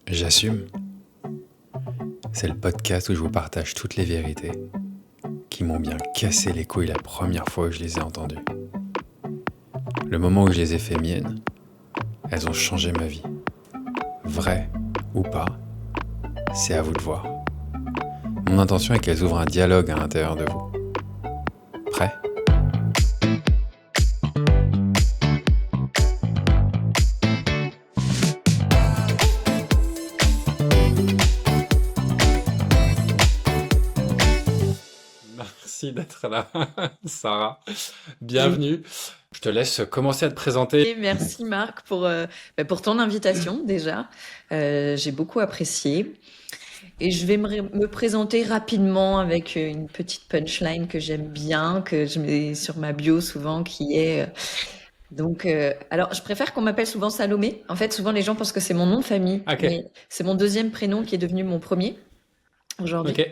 J'assume. C'est le podcast où je vous partage toutes les vérités qui m'ont bien cassé les couilles la première fois que je les ai entendues. Le moment où je les ai fait miennes, elles ont changé ma vie. Vraies ou pas, c'est à vous de voir. Mon intention est qu'elles ouvrent un dialogue à l'intérieur de vous. Prêt ? Merci d'être là, Sarah. Bienvenue. Je te laisse commencer à te présenter. Et merci Marc pour ton invitation déjà. J'ai beaucoup apprécié. Et je vais me présenter rapidement avec une petite punchline que j'aime bien, que je mets sur ma bio souvent, qui est... alors, je préfère qu'on m'appelle souvent Salomé. En fait, souvent les gens pensent que c'est mon nom de famille, Ok. mais c'est mon deuxième prénom qui est devenu mon premier aujourd'hui. Ok.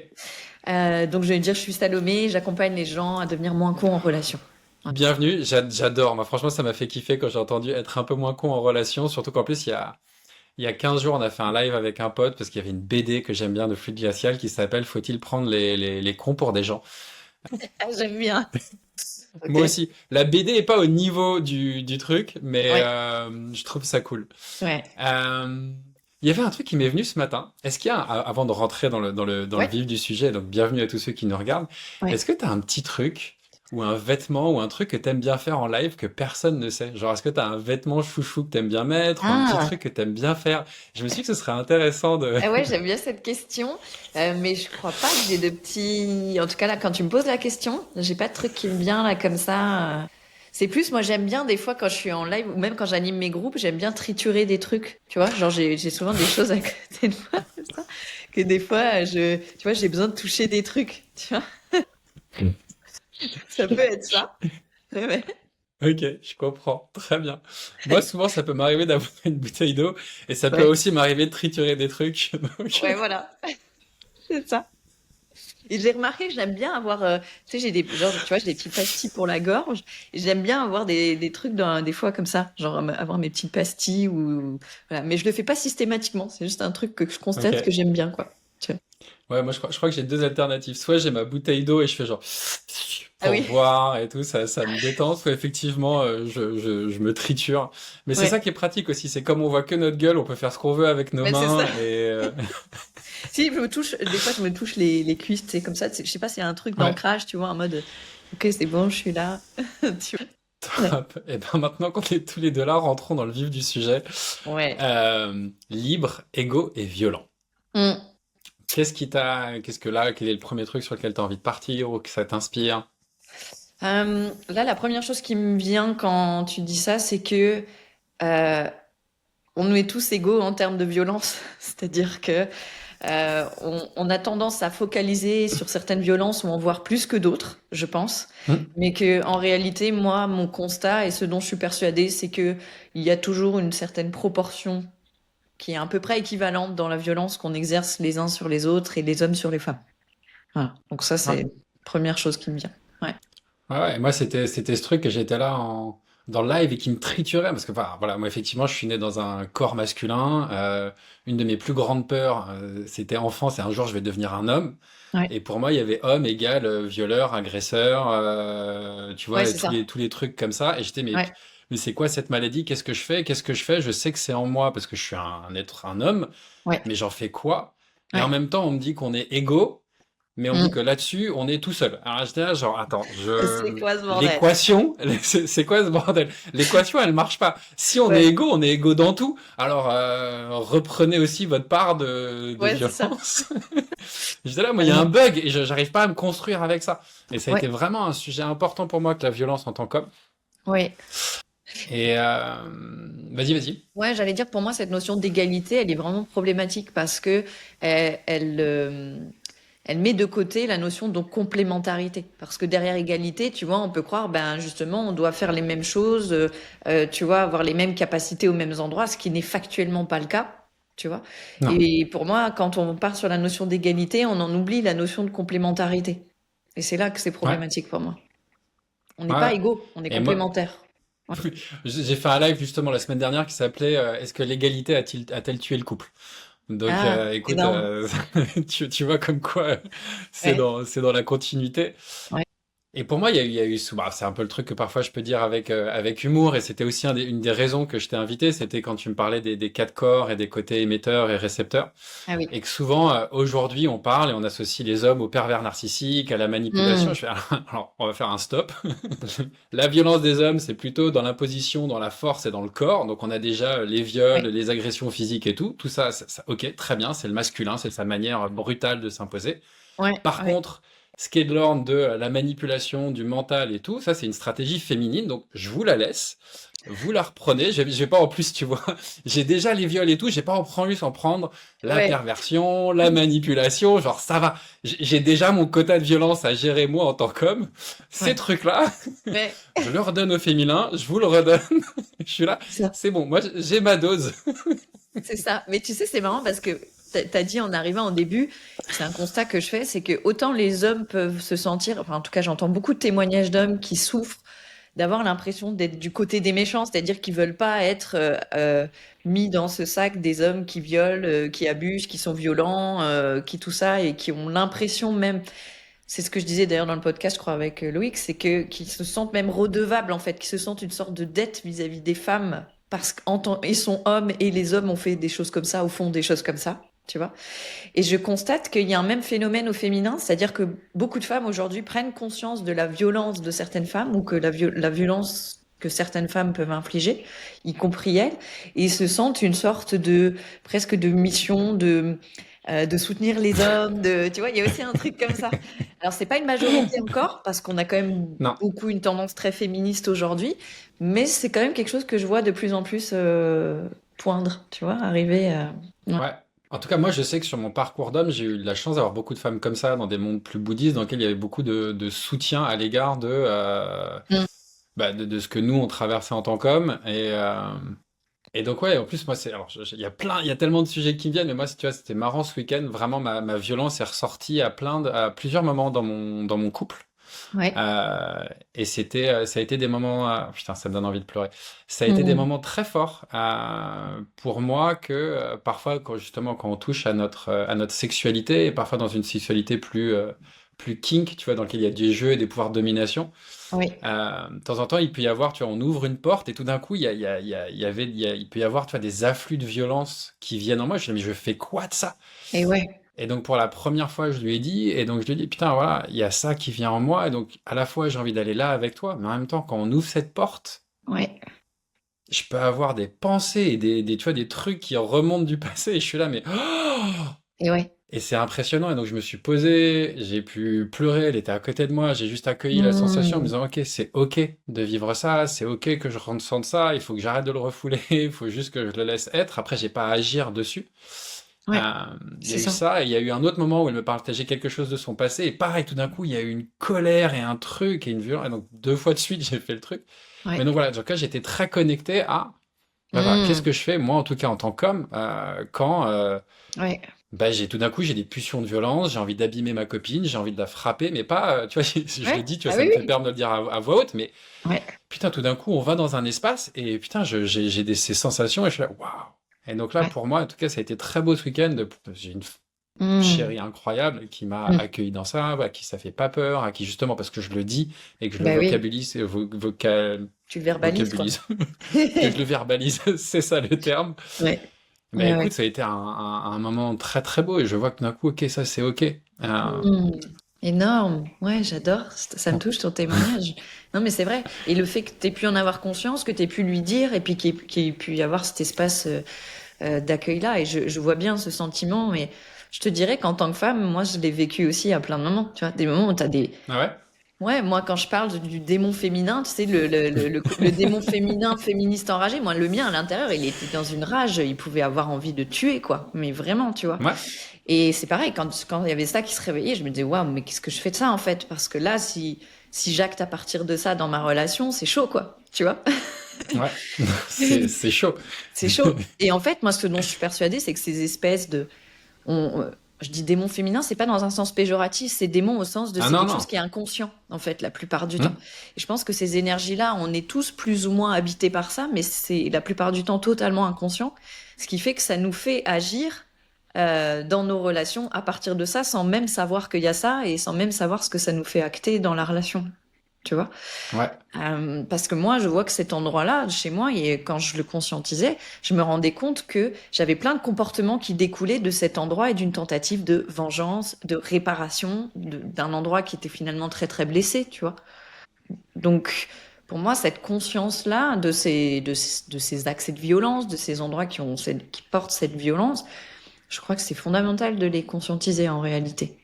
Donc, je vais dire, je suis Salomé, j'accompagne les gens à devenir moins cons en relation. Bienvenue, j'adore. Moi, franchement, ça m'a fait kiffer quand j'ai entendu être un peu moins con en relation. Surtout qu'en plus, il y a 15 jours, on a fait un live avec un pote parce qu'il y avait une BD que j'aime bien de Fluide Glacial qui s'appelle Faut-il prendre les cons pour des gens? Ah, j'aime bien. Ok. Moi aussi. La BD est pas au niveau du truc, mais Ouais. je trouve ça cool. Ouais. Il y avait un truc qui m'est venu ce matin. Est-ce qu'il y a, avant de rentrer dans le Ouais. vif du sujet, donc bienvenue à tous ceux qui nous regardent, Ouais. est-ce que tu as un petit truc ou un vêtement ou un truc que t'aimes bien faire en live que personne ne sait? Genre, est-ce que t'as un vêtement chouchou que t'aimes bien mettre ou un petit Ah. truc que t'aimes bien faire? Je me suis dit que ce serait intéressant de... Ah ouais, j'aime bien cette question, mais je crois pas que j'ai de petits. En tout cas là, quand tu me poses la question, j'ai pas de truc qui me vient là comme ça. C'est plus, moi j'aime bien des fois quand je suis en live ou même quand j'anime mes groupes, j'aime bien triturer des trucs, tu vois. Genre j'ai souvent des choses à côté de moi, comme ça, que des fois tu vois, j'ai besoin de toucher des trucs, tu vois. Ça peut être ça. Ouais. Ok, je comprends. Très bien. Moi, souvent, ça peut m'arriver d'avoir une bouteille d'eau et ça peut Ouais. aussi m'arriver de triturer des trucs. Donc, Ouais, voilà. C'est ça. Et j'ai remarqué que j'aime bien avoir, tu sais, j'ai des, genre, tu vois, j'ai des petits pastilles pour la gorge. Et j'aime bien avoir des trucs des fois comme ça, genre avoir mes petites pastilles ou, voilà. Mais je le fais pas systématiquement. C'est juste un truc que je constate que ok. j'aime bien, quoi. Tu vois. Ouais, moi, je crois que j'ai deux alternatives. Soit j'ai ma bouteille d'eau et je fais genre Ah pour oui. boire et tout, ça me détend. Soit effectivement, je me triture. Mais c'est ça Ouais. qui est pratique aussi. C'est comme on voit que notre gueule, on peut faire ce qu'on veut avec nos Mais c'est mains ça. et Si, des fois, je me touche les cuisses, tu sais, comme ça. Je sais pas, c'est un truc ouais, d'ancrage, tu vois, en mode, ok, c'est bon, je suis là. Tu vois. Ouais. top. Et ben maintenant qu'on est tous les deux là, rentrons dans le vif du sujet. Ouais. Libre, égaux et violent. Mm. Quel est le premier truc sur lequel tu as envie de partir ou que ça t'inspire? Là, la première chose qui me vient quand tu dis ça, c'est que euh, on nous est tous égaux en termes de violence. C'est-à-dire que on a tendance à focaliser sur certaines violences ou en voir plus que d'autres, je pense. Hmm. Mais que en réalité, moi, mon constat et ce dont je suis persuadée, c'est que il y a toujours une certaine proportion qui est à peu près équivalente dans la violence qu'on exerce les uns sur les autres et les hommes sur les femmes. Voilà. Donc ça, Ouais. c'est la première chose qui me vient. Ouais. Ouais, moi c'était ce truc que j'étais là dans le live et qui me triturait parce que enfin, voilà, moi effectivement je suis né dans un corps masculin. Une de mes plus grandes peurs, c'était enfant, c'est un jour je vais devenir un homme. Ouais. Et pour moi il y avait homme égale violeur, agresseur, tu Ouais, vois, et c'est ça. tous les trucs comme ça. Et j'étais Ouais. mais c'est quoi cette maladie? Qu'est-ce que je fais? Qu'est-ce que je fais? Je sais que c'est en moi parce que je suis un homme, Ouais. mais j'en fais quoi? Et en Ouais. même temps on me dit qu'on est égaux. Mais on me dit que Mm. là-dessus, on est tout seul. Alors j'étais là, genre, attends, C'est quoi ce bordel? l'équation, c'est quoi ce bordel? L'équation, elle marche pas. Si on est Ouais. égaux dans tout. Alors reprenez aussi votre part de Ouais, c'est ça. violence. J'étais là, moi, il y a un Vraiment. bug et j'arrive pas à me construire avec ça. Et ça a Ouais. été vraiment un sujet important pour moi que la violence en tant qu'homme. Ouais. Et vas-y. Ouais, j'allais dire, pour moi, cette notion d'égalité, elle est vraiment problématique parce que elle met de côté la notion de complémentarité. Parce que derrière égalité, tu vois, on peut croire, ben, justement, on doit faire les mêmes choses, tu vois, avoir les mêmes capacités aux mêmes endroits, ce qui n'est factuellement pas le cas, tu vois. Non. Et pour moi, quand on part sur la notion d'égalité, on en oublie la notion de complémentarité. Et c'est là que c'est Ouais, problématique pour moi. On n'est ouais. pas Ouais. égaux, on est Et moi, complémentaires. Ouais. j'ai fait un live justement la semaine dernière qui s'appelait Est-ce que l'égalité a-t-elle tué le couple? Donc, Ah, écoute, énorme. tu vois comme quoi Ouais, c'est dans la continuité. ouais, Et pour moi, il y a eu, bah, c'est un peu le truc que parfois je peux dire avec humour, et c'était aussi une des raisons que je t'ai invité, c'était quand tu me parlais des quatre corps et des côtés émetteurs et récepteurs. ah oui. Et que souvent, aujourd'hui, on parle et on associe les hommes au pervers narcissique, à la manipulation. Hmm. Je fais, alors, on va faire un stop. La violence des hommes, c'est plutôt dans l'imposition, dans la force et dans le corps. Donc, on a déjà les viols, Ouais, les agressions physiques et tout. Tout ça, ok, très bien, c'est le masculin, c'est sa manière brutale de s'imposer. ouais, Par ouais. contre, ce qui est de l'ordre de la manipulation, du mental et tout, ça, c'est une stratégie féminine. Donc, je vous la laisse. Vous la reprenez. Je vais pas en plus, tu vois. J'ai déjà les viols et tout. J'ai pas en plus en prendre la Ouais, perversion, la manipulation. Genre, ça va. J'ai déjà mon quota de violence à gérer moi en tant qu'homme. Ces ouais, trucs-là, ouais. je le redonne au féminin. Je vous le redonne. Je suis là. C'est ça. C'est bon. Moi, j'ai ma dose. C'est ça. Mais tu sais, c'est marrant parce que t'as dit en arrivant au début, c'est un constat que je fais, c'est que autant les hommes peuvent se sentir, enfin en tout cas j'entends beaucoup de témoignages d'hommes qui souffrent d'avoir l'impression d'être du côté des méchants, c'est-à-dire qu'ils veulent pas être mis dans ce sac des hommes qui violent, qui abusent, qui sont violents, qui tout ça et qui ont l'impression même, c'est ce que je disais d'ailleurs dans le podcast, je crois avec Loïc, c'est que qu'ils se sentent même redevables en fait, qu'ils se sentent une sorte de dette vis-à-vis des femmes parce qu'ils sont hommes et les hommes ont fait des choses comme ça ou font des choses comme ça. Tu vois? Et je constate qu'il y a un même phénomène au féminin, c'est-à-dire que beaucoup de femmes aujourd'hui prennent conscience de la violence de certaines femmes ou que la violence que certaines femmes peuvent infliger, y compris elles, et se sentent une sorte de presque de mission de soutenir les hommes, de tu vois, il y a aussi un truc comme ça. Alors c'est pas une majorité encore parce qu'on a quand même Non. beaucoup une tendance très féministe aujourd'hui, mais c'est quand même quelque chose que je vois de plus en plus poindre, tu vois, arriver. Ouais. Ouais. En tout cas, moi, je sais que sur mon parcours d'homme, j'ai eu la chance d'avoir beaucoup de femmes comme ça dans des mondes plus bouddhistes, dans lesquels il y avait beaucoup de soutien à l'égard Mm. bah, de ce que nous, on traversait en tant qu'hommes. Et donc, ouais, en plus, moi, alors, il y a tellement de sujets qui me viennent, mais moi, tu vois, c'était marrant ce week-end. Vraiment, ma violence est ressortie à plusieurs moments dans mon couple. Ouais. Et ça a été des moments, putain, ça me donne envie de pleurer. Ça a été des Mm. moments très forts pour moi que parfois, justement, quand on touche à notre sexualité et parfois dans une sexualité plus kink, tu vois, dans laquelle il y a des jeux et des pouvoirs de domination, Oui. de temps en temps, il peut y avoir, tu vois, on ouvre une porte et tout d'un coup, il peut y avoir, tu vois, des afflux de violence qui viennent en moi. Je me dis, mais je fais quoi de ça? Et ouais. Et donc pour la première fois, je lui ai dit, et donc je lui ai dit, putain, voilà, il y a ça qui vient en moi, et donc à la fois j'ai envie d'aller là avec toi, mais en même temps, quand on ouvre cette porte, Ouais. je peux avoir des pensées et tu vois, des trucs qui remontent du passé, et je suis là, mais oh. Et ouais. Et c'est impressionnant, et donc je me suis posé, j'ai pu pleurer, elle était à côté de moi, j'ai juste accueilli la sensation en me Mm. disant, ok, c'est ok de vivre ça, c'est ok que je ressente ça, il faut que j'arrête de le refouler, il faut juste que je le laisse être, après j'ai pas à agir dessus. Ouais. Euh, il y C'est a eu ça. ça, et il y a eu un autre moment où elle me partageait quelque chose de son passé, et pareil, tout d'un coup, il y a eu une colère et un truc et une violence, et donc deux fois de suite, j'ai fait le truc. Mais Ouais. donc voilà, en tout cas, j'étais très connecté à, bah, voilà, qu'est-ce Mm. que je fais, moi, en tout cas, en tant qu'homme, quand Ouais. bah, tout d'un coup, j'ai des pulsions de violence, j'ai envie d'abîmer ma copine, j'ai envie de la frapper, mais pas, tu vois, je le Ouais. dis, tu Ah vois, ça oui, me fait oui. peur de le dire à voix haute, mais Ouais. putain, tout d'un coup, on va dans un espace, et putain, j'ai ces sensations, et je suis là, waouh! Et donc là, Ouais. pour moi, en tout cas, ça a été très beau ce week-end. J'ai une Mm. chérie incroyable qui m'a Mm. accueilli dans ça, à qui ça fait pas peur, à qui justement parce que je le dis et que je le Bah oui. vocabilise, Tu le verbalises, quoi. vocabilise, que je le verbalise, c'est ça le terme. Ouais. Mais Ouais, écoute, ouais. ça a été un moment très très beau et je vois que d'un coup, ok, ça c'est ok. Mm. Énorme. Ouais, j'adore. Ça me touche ton témoignage. Non, mais c'est vrai. Et le fait que tu aies pu en avoir conscience, que tu aies pu lui dire, et puis qu'il y ait pu y avoir cet espace d'accueil-là. Et je vois bien ce sentiment. Mais je te dirais qu'en tant que femme, moi, je l'ai vécu aussi à plein de moments. Tu vois, des moments où tu as des, Ah ouais? ouais, moi, quand je parle du démon féminin, tu sais, le démon féminin féministe enragé, moi, le mien, à l'intérieur, il était dans une rage, il pouvait avoir envie de tuer, quoi. Mais vraiment, tu vois. Ouais, Et c'est pareil, quand il y avait ça qui se réveillait, je me disais, waouh, mais qu'est-ce que je fais de ça, en fait? Parce que là, si j'acte à partir de ça dans ma relation, c'est chaud, quoi. Tu vois? ouais, c'est chaud. C'est chaud. Et en fait, moi, ce dont je suis persuadée, c'est que ces espèces de, je dis démon féminin, c'est pas dans un sens péjoratif, c'est démon au sens de Ah c'est non, quelque chose non. qui est inconscient, en fait, la plupart du temps. Hmm. Et je pense que ces énergies-là, on est tous plus ou moins habités par ça, mais c'est la plupart du temps totalement inconscient, ce qui fait que ça nous fait agir dans nos relations à partir de ça, sans même savoir qu'il y a ça et sans même savoir ce que ça nous fait acter dans la relation. Tu vois? Ouais. Parce que moi, je vois que cet endroit-là, chez moi, et quand je le conscientisais, je me rendais compte que j'avais plein de comportements qui découlaient de cet endroit et d'une tentative de vengeance, de réparation, d'un endroit qui était finalement très très blessé, tu vois. Donc, pour moi, cette conscience-là de ces accès de violence, de ces endroits qui portent cette violence, je crois que c'est fondamental de les conscientiser en réalité.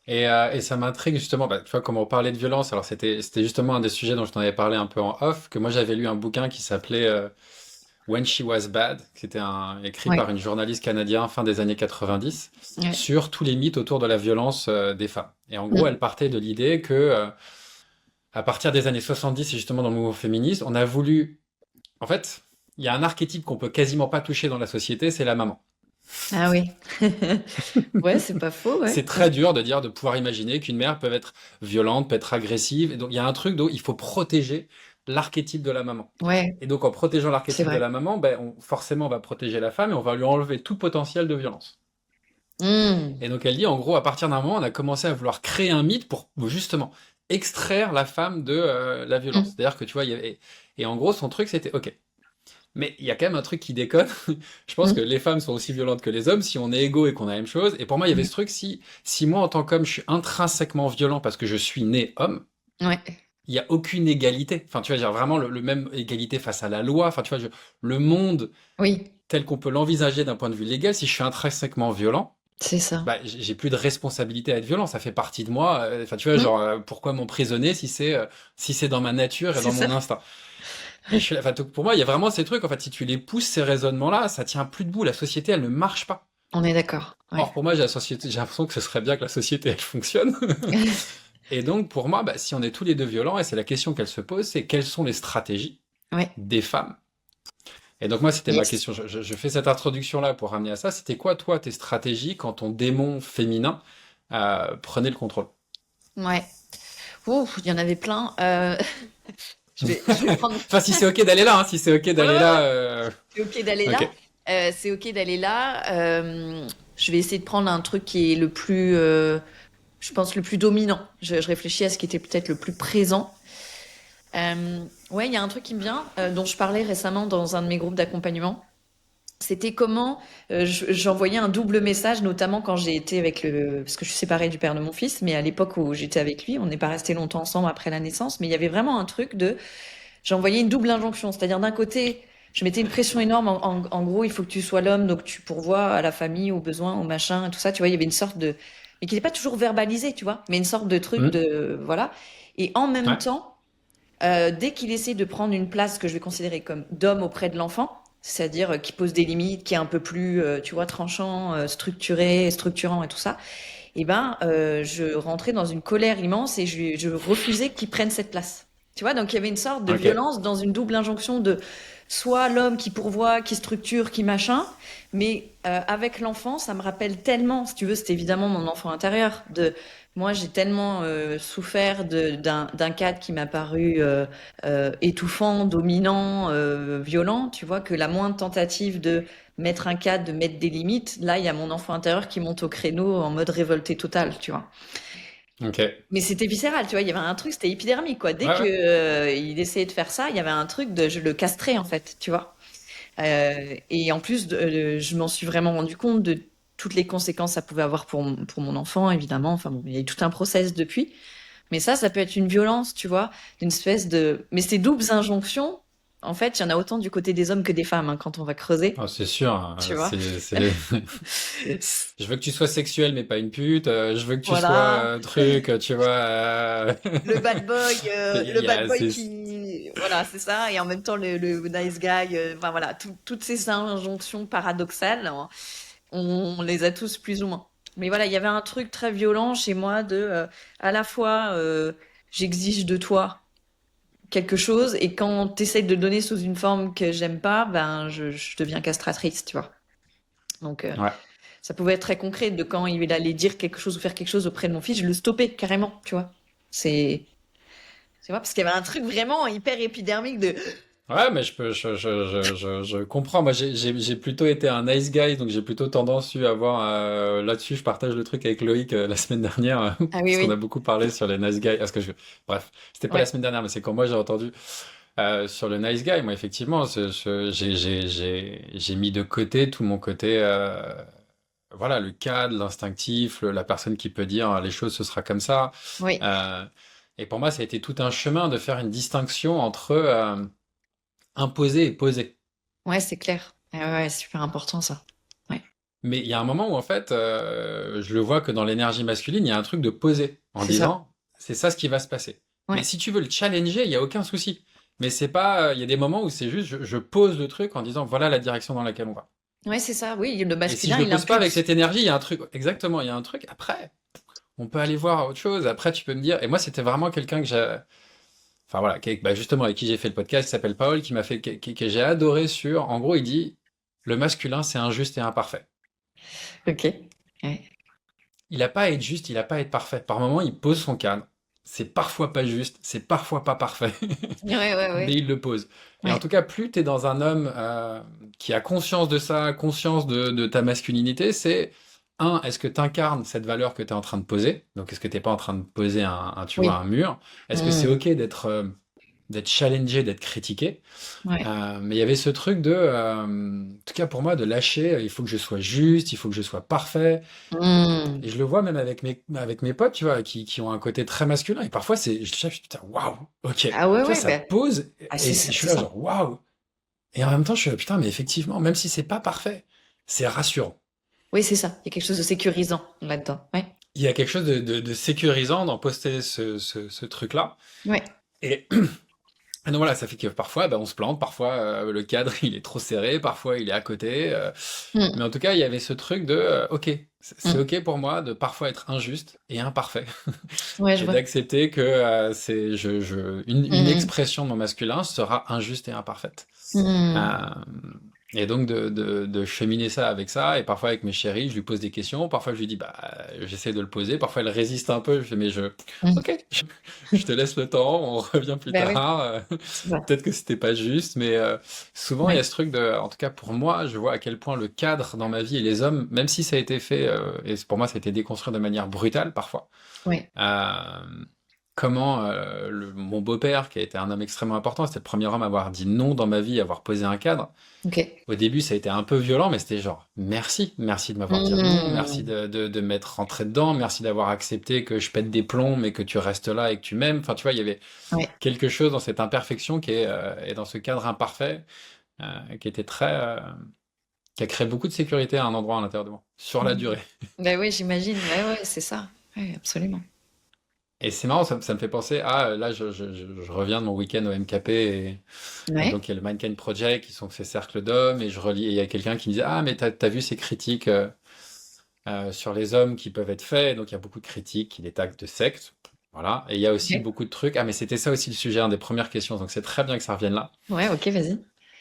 Et ça m'intrigue justement, bah, tu vois, comme on parlait de violence, alors c'était justement un des sujets dont je t'en avais parlé un peu en off, que moi j'avais lu un bouquin qui s'appelait When She Was Bad, qui était écrit Ouais, par une journaliste canadienne fin des années 90, ouais. sur tous les mythes autour de la violence des femmes. Et en gros, Mm. elle partait de l'idée que à partir des années 70 et justement dans le mouvement féministe, on a voulu, en fait, il y a un archétype qu'on peut quasiment pas toucher dans la société, c'est la maman. Ah oui. Ouais, c'est pas faux, ouais. C'est très dur de dire, de pouvoir imaginer qu'une mère peut être violente, peut être agressive. Et donc, il y a un truc dont il faut protéger l'archétype de la maman. Ouais, Et donc, en protégeant c'est l'archétype de vrai. la maman, ben, forcément, on va protéger la femme et on va lui enlever tout potentiel de violence. Mm. Et donc, elle dit, en gros, à partir d'un moment, on a commencé à vouloir créer un mythe pour justement extraire la femme de la violence. Mm. C'est-à-dire que, tu vois, et en gros, son truc, c'était, OK, mais il y a quand même un truc qui déconne. Je pense que Mm. les femmes sont aussi violentes que les hommes si on est égaux et qu'on a la même chose. Et pour moi, il y avait Mm. ce truc, si moi, en tant qu'homme, je suis intrinsèquement violent parce que je suis né homme, Ouais. il n'y a aucune égalité. Enfin, tu vois, dire vraiment le même égalité face à la loi. Enfin, tu vois, le monde Oui, tel qu'on peut l'envisager d'un point de vue légal, si je suis intrinsèquement violent, c'est ça. bah, j'ai plus de responsabilité à être violent. Ça fait partie de moi. Enfin, tu vois, Mm. genre, pourquoi m'emprisonner si c'est dans ma nature et C'est dans ça. mon instinct? Et enfin, pour moi, il y a vraiment ces trucs, en fait, si tu les pousses, ces raisonnements-là, ça tient plus debout. La société, elle ne marche pas. On est d'accord. Ouais. Or, pour moi, j'ai l'impression que ce serait bien que la société, elle fonctionne. Et donc, pour moi, bah, si on est tous les deux violents, et c'est la question qu'elle se pose, c'est quelles sont les stratégies Ouais. des femmes? Et donc, moi, c'était ma Yes. question. Je fais cette introduction-là pour ramener à ça. C'était quoi, toi, tes stratégies quand ton démon féminin prenait le contrôle? Ouais. Ouf, il y en avait plein. Je vais prendre. Enfin, si c'est OK d'aller là, hein, si c'est OK Ouais, ouais, d'aller ouais. là, C'est ok d'aller là. OK. C'est ok d'aller là. Je vais essayer de prendre un truc qui est le plus, je pense, le plus dominant. Je réfléchis à ce qui était peut-être le plus présent. Ouais, il y a un truc qui me vient, dont je parlais récemment dans un de mes groupes d'accompagnement. C'était comment j'envoyais un double message, notamment quand j'ai été avec parce que je suis séparée du père de mon fils, mais à l'époque où j'étais avec lui, on n'est pas resté longtemps ensemble après la naissance, mais il y avait vraiment un truc j'envoyais une double injonction, c'est-à-dire d'un côté, je mettais une pression énorme, en gros, il faut que tu sois l'homme, donc tu pourvois à la famille, aux besoins, aux machins, et tout ça, tu vois, il y avait une sorte mais qui n'est pas toujours verbalisé, tu vois, mais une sorte de truc Hmm. voilà. Et en même Ouais. temps, dès qu'il essaie de prendre une place que je vais considérer comme d'homme auprès de l'enfant, c'est-à-dire qui pose des limites, qui est un peu plus, tu vois, tranchant, structuré, structurant et tout ça, et ben, je rentrais dans une colère immense et je refusais qu'il prenne cette place. Tu vois, donc il y avait une sorte de OK. violence dans une double injonction de soit l'homme qui pourvoit, qui structure, qui machin, mais avec l'enfant, ça me rappelle tellement, si tu veux, c'est évidemment mon enfant intérieur, moi j'ai tellement souffert d'un cadre qui m'a paru étouffant, dominant, violent, tu vois, que la moindre tentative de mettre un cadre, de mettre des limites, là il y a mon enfant intérieur qui monte au créneau en mode révolté total, tu vois. OK. Ouais, Mais c'était viscéral, tu vois, il y avait un truc, c'était épidermique, quoi. Dès que ouais. il essayait de faire ça, il y avait un truc de je le castrais en fait, tu vois. Et en plus, je m'en suis vraiment rendu compte de toutes les conséquences que ça pouvait avoir pour mon enfant, évidemment. Enfin bon, il y a eu tout un process depuis. Mais ça peut être une violence, tu vois, d'une espèce de. Mais ces doubles injonctions, en fait, il y en a autant du côté des hommes que des femmes, hein, quand on va creuser, Oh, c'est sûr, tu vois. je veux que tu sois sexuel mais pas une pute, je veux que tu sois Voilà. truc, tu vois. Le bad boy C'est qui, voilà, c'est ça, et en même temps le nice guy, enfin voilà, toutes ces injonctions paradoxales, hein, on les a tous plus ou moins. Mais voilà, il y avait un truc très violent chez moi à la fois, j'exige de toi quelque chose, et quand tu essaies de le donner sous une forme que j'aime pas, ben je deviens castratrice, tu vois. Donc ouais. Ça pouvait être très concret de quand il allait dire quelque chose ou faire quelque chose auprès de mon fils, je le stoppais carrément, tu vois. C'est, c'est vrai, parce qu'il y avait un truc vraiment hyper épidermique de, Ouais, mais je comprends. Moi, j'ai plutôt été un nice guy, donc j'ai plutôt tendance à avoir là-dessus. Je partage le truc avec Loïc la semaine dernière, ah oui, parce qu'on a oui, beaucoup parlé sur les nice guys. Bref, c'était pas la ouais, semaine dernière, mais c'est quand moi j'ai entendu sur le nice guy. Moi, effectivement, j'ai mis de côté tout mon côté, voilà, le cadre, l'instinctif, la personne qui peut dire les choses, ce sera comme ça. oui, Euh, et pour moi, ça a été tout un chemin de faire une distinction entre imposer et poser. ouais, c'est clair. Ouais, ouais, c'est super important ça. Ouais, Mais il y a un moment où, en fait, je le vois que dans l'énergie masculine, il y a un truc de poser en c'est ça. disant, c'est ça ce qui va se passer. Mais Ouais, si tu veux le challenger, il n'y a aucun souci. Mais c'est pas, il y a des moments où c'est juste, je pose le truc en disant, voilà la direction dans laquelle on va. ouais, c'est ça. Oui, le Et si masculin, je le il pose pas avec impulse. cette énergie, il y a un truc, exactement, il y a un truc. Après, on peut aller voir autre chose. Après, tu peux me dire, et moi, c'était vraiment quelqu'un que j'ai, enfin voilà, bah, justement, avec qui j'ai fait le podcast, qui s'appelle Paul, qui m'a fait, que j'ai adoré sur, en gros, il dit, le masculin, c'est injuste et imparfait. Ok. Ouais, Il n'a pas à être juste, il n'a pas à être parfait. Par moment, il pose son cadre. C'est parfois pas juste, c'est parfois pas parfait, ouais, ouais, mais ouais. il le pose. Et en Ouais. tout cas, plus tu es dans un homme qui a conscience de ça, conscience de ta masculinité, c'est un, est-ce que tu incarnes cette valeur que tu es en train de poser? Donc, est-ce que tu pas en train de poser tu vois, Oui. un mur? Est-ce que c'est Hmm. OK d'être challengé, d'être critiqué? Ouais. Mais il y avait ce truc en tout cas pour moi, de lâcher, il faut que je sois juste, il faut que je sois parfait. Hmm. Et je le vois même avec mes potes, tu vois, qui ont un côté très masculin. Et parfois, je dis, putain, waouh, ok. Tu Ah ouais, vois, ouais, ça ben, pose, ah, et c'est je ça, suis c'est là, ça. genre, waouh. Et en même temps, je suis là, putain, mais effectivement, même si c'est pas parfait, c'est rassurant. Oui, c'est ça. Il y a quelque chose de sécurisant là-dedans. Ouais. Il y a quelque chose de sécurisant dans poster ce truc-là. Ouais. Et, et donc voilà, ça fait que parfois, bah, on se plante, parfois le cadre il est trop serré, parfois il est à côté. Mais Hmm. en tout cas, il y avait ce truc ok, c'est Hmm. ok pour moi de parfois être injuste et imparfait. Ouais, je Et vois. d'accepter que une Hmm. expression de mon masculin sera injuste et imparfaite. Hmm. Euh, et donc de cheminer ça avec ça, et parfois avec mes chéris, je lui pose des questions, parfois je lui dis, bah, j'essaie de le poser, parfois elle résiste un peu, je fais, Hmm. ok, je te laisse le temps, on revient plus Ben oui, tard, c'est ça. peut-être que c'était pas juste, mais souvent il y a Ouais. ce truc en tout cas pour moi, je vois à quel point le cadre dans ma vie et les hommes, même si ça a été fait, et pour moi ça a été déconstruit de manière brutale parfois, Ouais. euh, comment mon beau-père, qui a été un homme extrêmement important, c'était le premier homme à avoir dit non dans ma vie, à avoir posé un cadre. Ok. Au début, ça a été un peu violent, mais c'était genre merci, merci de m'avoir dit non, merci Hmm. de m'être rentré dedans, merci d'avoir accepté que je pète des plombs, mais que tu restes là et que tu m'aimes. Enfin, tu vois, il y avait Ouais. quelque chose dans cette imperfection et dans ce cadre imparfait qui était qui a créé beaucoup de sécurité à un endroit à l'intérieur de moi, sur la Hmm. durée. Ben oui, j'imagine. Ouais, ouais, c'est ça. Ouais, absolument. Et c'est marrant, ça me fait penser à, là, je reviens de mon week-end au MKP et Ouais. donc il y a le Mankind Project qui sont ces cercles d'hommes et je relis, et il y a quelqu'un qui me disait, ah, mais t'as vu ces critiques sur les hommes qui peuvent être faits, donc il y a beaucoup de critiques qui les taguent de sectes, voilà, et il y a aussi Ok. beaucoup de trucs, ah, mais c'était ça aussi le sujet, une des premières questions, donc c'est très bien que ça revienne là, Ouais, ok, vas-y.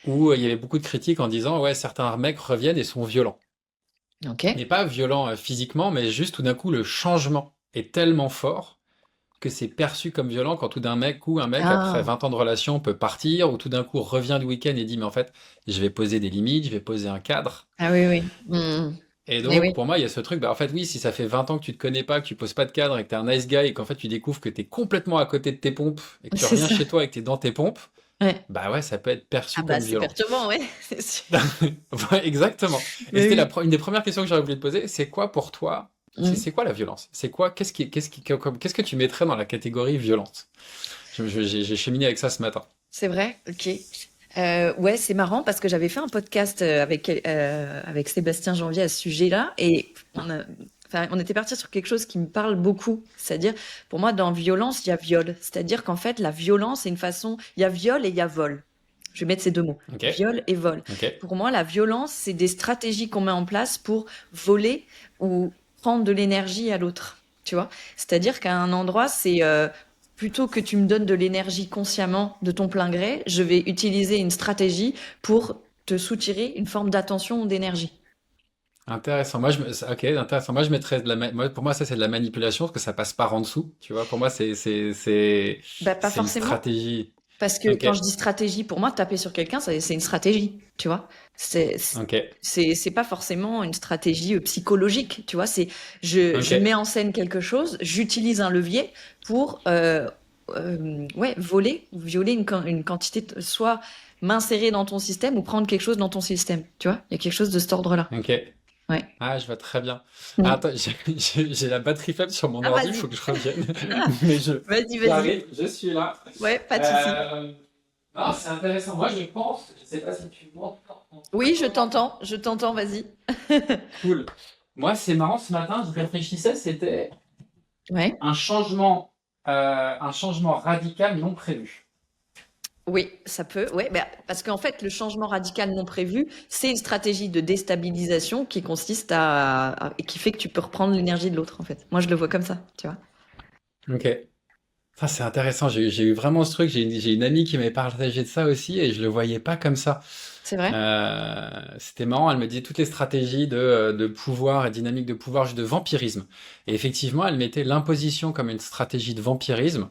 où il y avait beaucoup de critiques en disant, ouais, certains mecs reviennent et sont violents. Ok. Mais pas violents physiquement, mais juste tout d'un coup, le changement est tellement fort que c'est perçu comme violent quand tout d'un mec ou un mec, après Ah. 20 ans de relation, peut partir, ou tout d'un coup revient du week-end et dit, mais en fait, je vais poser des limites, je vais poser un cadre. Ah oui, oui. Hmm. Et Eh donc, oui. pour moi, il y a ce truc, bah, en fait, oui, si ça fait 20 ans que tu te connais pas, que tu poses pas de cadre et que t'es un nice guy et qu'en fait, tu découvres que t'es complètement à côté de tes pompes et que tu C'est reviens ça. chez toi et que t'es dans tes pompes, Ouais. bah ouais, ça peut être Ah perçu bah comme c'est violent. perturbant, ouais, c'est sûr. Ouais, exactement. Et Mais c'était oui. une des premières questions que j'aurais voulu te poser, c'est quoi pour toi, Hmm. c'est quoi la violence? C'est quoi, qu'est-ce que tu mettrais dans la catégorie violente? J'ai cheminé avec ça ce matin. C'est vrai, ok. Ouais, c'est marrant parce que j'avais fait un podcast avec Sébastien Janvier à ce sujet-là et enfin, on était parti sur quelque chose qui me parle beaucoup. C'est-à-dire, pour moi, dans violence, il y a viol. C'est-à-dire qu'en fait, la violence, c'est une façon. Il y a viol et il y a vol. Je vais mettre ces deux mots. Ok, Viol et vol. ok, Pour moi, la violence, c'est des stratégies qu'on met en place pour voler ou prendre de l'énergie à l'autre. Tu vois? C'est-à-dire qu'à un endroit, c'est plutôt que tu me donnes de l'énergie consciemment de ton plein gré, je vais utiliser une stratégie pour te soutirer une forme d'attention ou d'énergie. Intéressant. Moi, ok, intéressant. Moi, je mettrais pour moi, ça, c'est de la manipulation parce que ça passe par en dessous. Tu vois, pour moi, Bah, pas c'est une forcément. stratégie. Parce que Ok, quand je dis stratégie, pour moi, taper sur quelqu'un, c'est une stratégie, tu vois. C'est, ok, c'est pas forcément une stratégie psychologique, tu vois. Je ok, mets en scène quelque chose, j'utilise un levier pour, ouais, voler ou violer une quantité, soit m'insérer dans ton système ou prendre quelque chose dans ton système, tu vois. Il y a quelque chose de cet ordre-là. ok. Ouais. Ah, je vois très bien. Ah, Mm. attends, j'ai la batterie faible sur mon Ah, ordi, il vas-y. faut que je revienne. Mais Vas-y, vas-y. j'arrive, je suis là. Ouais, pas de souci. Euh, non, c'est intéressant. Moi, je pense, je sais pas si tu m'entends. Oui, je t'entends, vas-y. Cool. Moi, c'est marrant, ce matin, je réfléchissais, c'était Ouais. un changement radical non prévu. Oui, ça peut. Ouais, bah, parce qu'en fait, le changement radical non prévu, c'est une stratégie de déstabilisation qui consiste et qui fait que tu peux reprendre l'énergie de l'autre, en fait. Moi, je le vois comme ça, tu vois. Ok. Ça, c'est intéressant. J'ai eu vraiment ce truc. J'ai une amie qui m'avait partagé de ça aussi et je le voyais pas comme ça. C'est vrai? C'était marrant. Elle me disait toutes les stratégies de pouvoir et dynamique de pouvoir, juste de vampirisme. Et effectivement, elle mettait l'imposition comme une stratégie de vampirisme.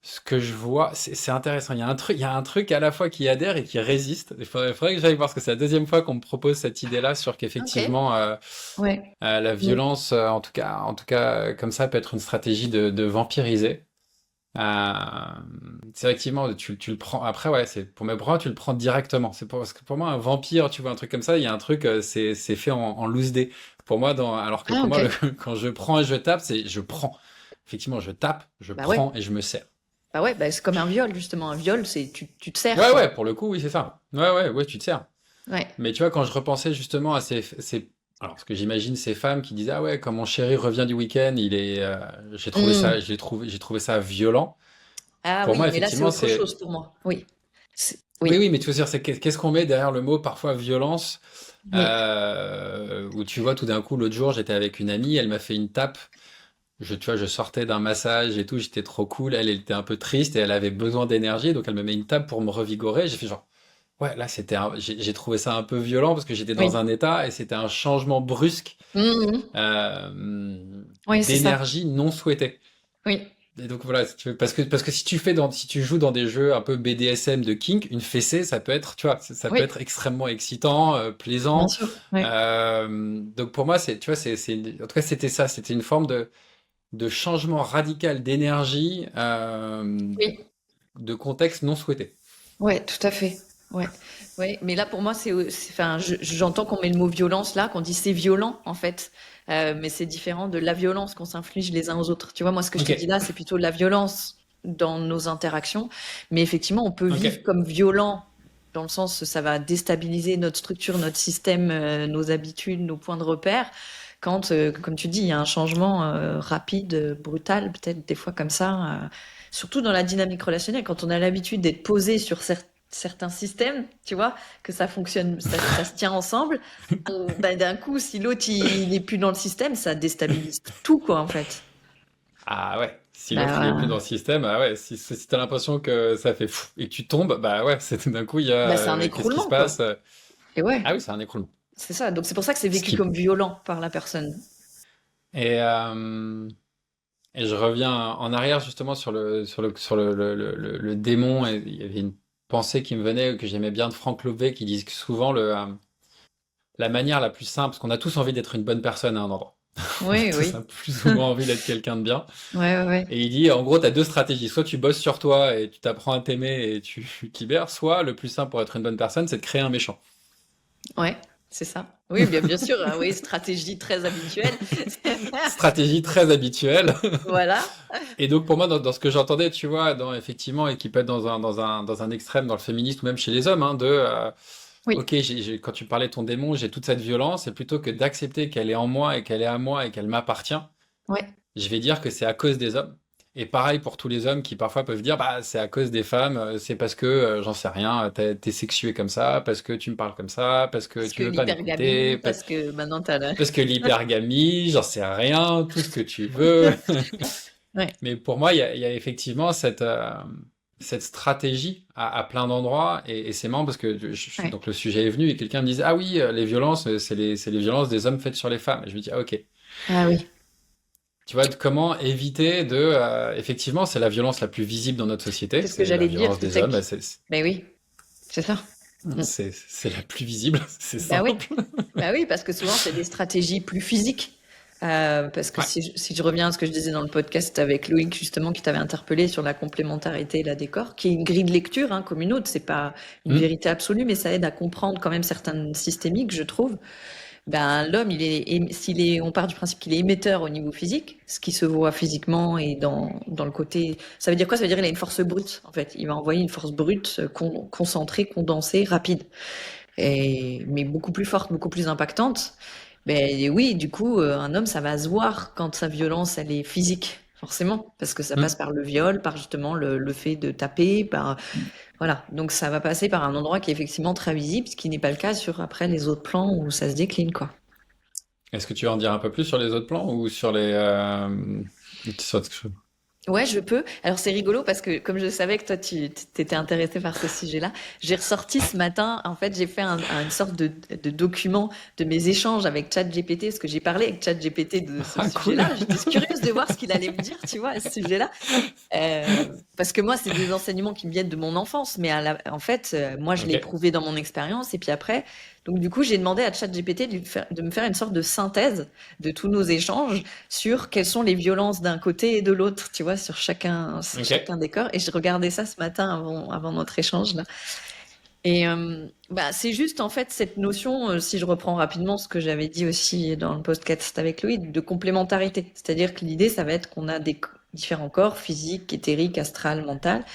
Ce que je vois, c'est intéressant. Il y a un truc à la fois qui adhère et qui résiste. Faudrait que j'aille voir parce que c'est la deuxième fois qu'on me propose cette idée-là sur Ok. qu'effectivement, Ouais. la Mm. violence, en tout cas, comme ça, peut être une stratégie de vampiriser. Euh, c'est effectivement, tu le prends. Après, ouais, c'est pour mes bras, tu le prends directement. Parce que pour moi, un vampire, tu vois, un truc comme ça, il y a un truc, c'est fait en loose day. Pour moi, alors que Ah, pour ok. moi, quand je prends et je tape, c'est je prends. Effectivement, je tape, je Bah ouais. prends et je me sers. Bah ouais, bah c'est comme un viol, justement. Un viol, c'est tu te sers, Ouais, quoi. ouais, pour le coup, oui, c'est ça. Ouais, tu te sers. Ouais. Mais tu vois, quand je repensais justement à alors, ce que j'imagine ces femmes qui disaient, ah ouais, quand mon chéri revient du week-end, Mm. j'ai trouvé ça violent. Ah Pour moi, oui, mais là, c'est effectivement, autre c'est, chose pour moi. Oui. oui, Oui. oui, mais tu veux dire, qu'est-ce qu'on met derrière le mot parfois violence, Oui. où tu vois, tout d'un coup, l'autre jour, j'étais avec une amie, elle m'a fait une tape. Tu vois, je sortais d'un massage et tout, j'étais trop cool. Elle était un peu triste et elle avait besoin d'énergie, donc elle me met une tape pour me revigorer. J'ai fait genre, ouais, là, j'ai trouvé ça un peu violent parce que j'étais dans Oui. un état et c'était un changement brusque Mhm. Oui, c'est ça. d'énergie non souhaitée. Oui. Et donc voilà, si tu veux, parce que si tu joues dans des jeux un peu BDSM de kink, une fessée, ça peut être, tu vois, ça peut Oui, être extrêmement excitant, bien plaisant. sûr. Oui. Donc pour moi, tu vois, en tout cas, c'était ça, c'était une forme de changement radical d'énergie, Oui. de contexte non souhaité. Ouais, tout à fait. Ouais. Ouais. Mais là, pour moi, enfin, j'entends qu'on met le mot violence là, qu'on dit c'est violent, en fait. Mais c'est différent de la violence qu'on s'inflige les uns aux autres. Tu vois, moi, ce que je Ok, te dis là, c'est plutôt la violence dans nos interactions. Mais effectivement, on peut ok, vivre comme violent dans le sens où ça va déstabiliser notre structure, notre système, nos habitudes, nos points de repère. Quand, comme tu dis, il y a un changement rapide, brutal, peut-être des fois comme ça. Surtout dans la dynamique relationnelle, quand on a l'habitude d'être posé sur certains systèmes, tu vois, que ça fonctionne, ça se tient ensemble, ben, d'un coup, si l'autre il est plus dans le système, ça déstabilise tout, quoi, en fait. Ah ouais, si l'autre il est plus Bah, dans le système, ah ouais, si t'as l'impression que ça fait fou et que tu tombes, bah ouais, c'est tout d'un coup il y a bah, c'est un qu'est-ce qui se écroulement, passe? quoi. Et ouais, Ah oui, c'est un écroulement. c'est ça. Donc c'est pour ça que c'est Ce vécu qui comme violent par la personne. et et je reviens en arrière justement sur le démon et il y avait une pensée qui me venait que j'aimais bien de Franck Lobé qui dit que souvent la manière la plus simple, parce qu'on a tous envie d'être une bonne personne à un endroit. On a Oui, tous oui. plus ou moins envie d'être quelqu'un de bien. Ouais, ouais, ouais. Et il dit, en gros, tu as deux stratégies. Soit tu bosses sur toi et tu t'apprends à t'aimer et tu te libères, soit le plus simple pour être une bonne personne, c'est de créer un méchant. Ouais, c'est ça. Oui, bien sûr. Hein, oui, stratégie très habituelle. Stratégie très habituelle. Voilà. Et donc, pour moi, dans ce que j'entendais, tu vois, effectivement, et qui peut être dans un extrême, dans le féminisme ou même chez les hommes, hein, Oui, ok, quand tu parlais de ton démon, j'ai toute cette violence, et plutôt que d'accepter qu'elle est en moi et qu'elle est à moi et qu'elle m'appartient, ouais. je vais dire que c'est à cause des hommes. Et pareil pour tous les hommes qui parfois peuvent dire, bah, c'est à cause des femmes, c'est parce que, j'en sais rien, t'es sexué comme ça, parce que tu me parles comme ça, parce que Parce tu que veux pas m'écouter, l'hypergamie, parce que maintenant t'as la... parce que l'hypergamie, j'en sais rien, tout ce que tu veux. Ouais. Mais pour moi, il y a effectivement cette stratégie à plein d'endroits et c'est marrant parce que Ouais. donc le sujet est venu et quelqu'un me disait ah oui les violences c'est les violences des hommes faites sur les femmes et je me dis ah ok Ah oui, tu vois comment éviter de effectivement c'est la violence la plus visible dans notre société c'est ce que c'est la j'allais te dire, violence des hommes bah, Ben oui, c'est ça. Mm. c'est la plus visible c'est Bah oui. simple Bah oui, parce que souvent, c'est des stratégies plus physiques. Parce que ouais si je reviens à ce que je disais dans le podcast avec Loïc, justement, qui t'avait interpellé sur la complémentarité et la décor, qui est une grille de lecture, hein, comme une autre, c'est pas une Hmm. vérité absolue, mais ça aide à comprendre quand même certaines systémiques, je trouve. Ben, l'homme, on part du principe qu'il est émetteur au niveau physique, ce qui se voit physiquement et dans le côté, ça veut dire quoi? Ça veut dire qu'il a une force brute, en fait. Il va envoyer une force brute, concentrée, condensée, rapide. Mais beaucoup plus forte, beaucoup plus impactante. Ben oui, du coup, un homme, ça va se voir quand sa violence, elle est physique, forcément, parce que ça passe Hmm. par le viol, par justement le fait de taper, par voilà. Donc ça va passer par un endroit qui est effectivement très visible, ce qui n'est pas le cas sur après les autres plans où ça se décline, quoi. Est-ce que tu veux en dire un peu plus sur les autres plans ou sur les sur- Ouais, je peux. Alors c'est rigolo parce que comme je savais que toi tu t'étais intéressé par ce sujet-là, j'ai ressorti ce matin, en fait, j'ai fait une sorte de document de mes échanges avec ChatGPT parce que j'ai parlé avec ChatGPT de ce ah cool sujet-là. J'étais curieuse de voir ce qu'il allait me dire, tu vois, à ce sujet-là. Parce que moi, c'est des enseignements qui me viennent de mon enfance, mais en fait, moi, je l'ai ok éprouvé dans mon expérience et puis après, donc du coup, j'ai demandé à ChatGPT de me faire une sorte de synthèse de tous nos échanges sur quelles sont les violences d'un côté et de l'autre, tu vois, sur ok chacun des corps. Et je regardais ça ce matin avant notre échange là. Et bah, c'est juste en fait cette notion, si je reprends rapidement ce que j'avais dit aussi dans le podcast avec Louis, de complémentarité. C'est-à-dire que l'idée, ça va être qu'on a différents corps, physique, éthérique, astral, mental,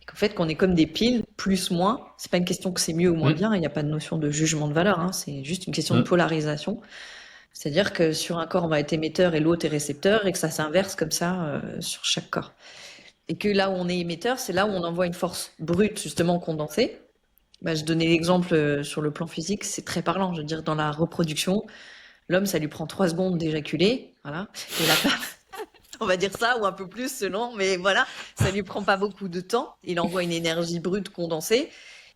et qu'en fait qu'on est comme des piles, plus, moins. C'est pas une question que c'est mieux ou moins Hmm. bien, il n'y a pas de notion de jugement de valeur, hein, c'est juste une question de Hmm. polarisation. C'est-à-dire que sur un corps, on va être émetteur et l'autre est récepteur, et que ça s'inverse comme ça sur chaque corps. Et que là où on est émetteur, c'est là où on envoie une force brute, justement condensée. Bah, je donnais l'exemple sur le plan physique, c'est très parlant. Je veux dire, dans la reproduction, l'homme, ça lui prend 3 secondes d'éjaculer, voilà. Et la femme, on va dire ça, ou un peu plus selon, mais voilà, ça lui prend pas beaucoup de temps. Il envoie une énergie brute condensée.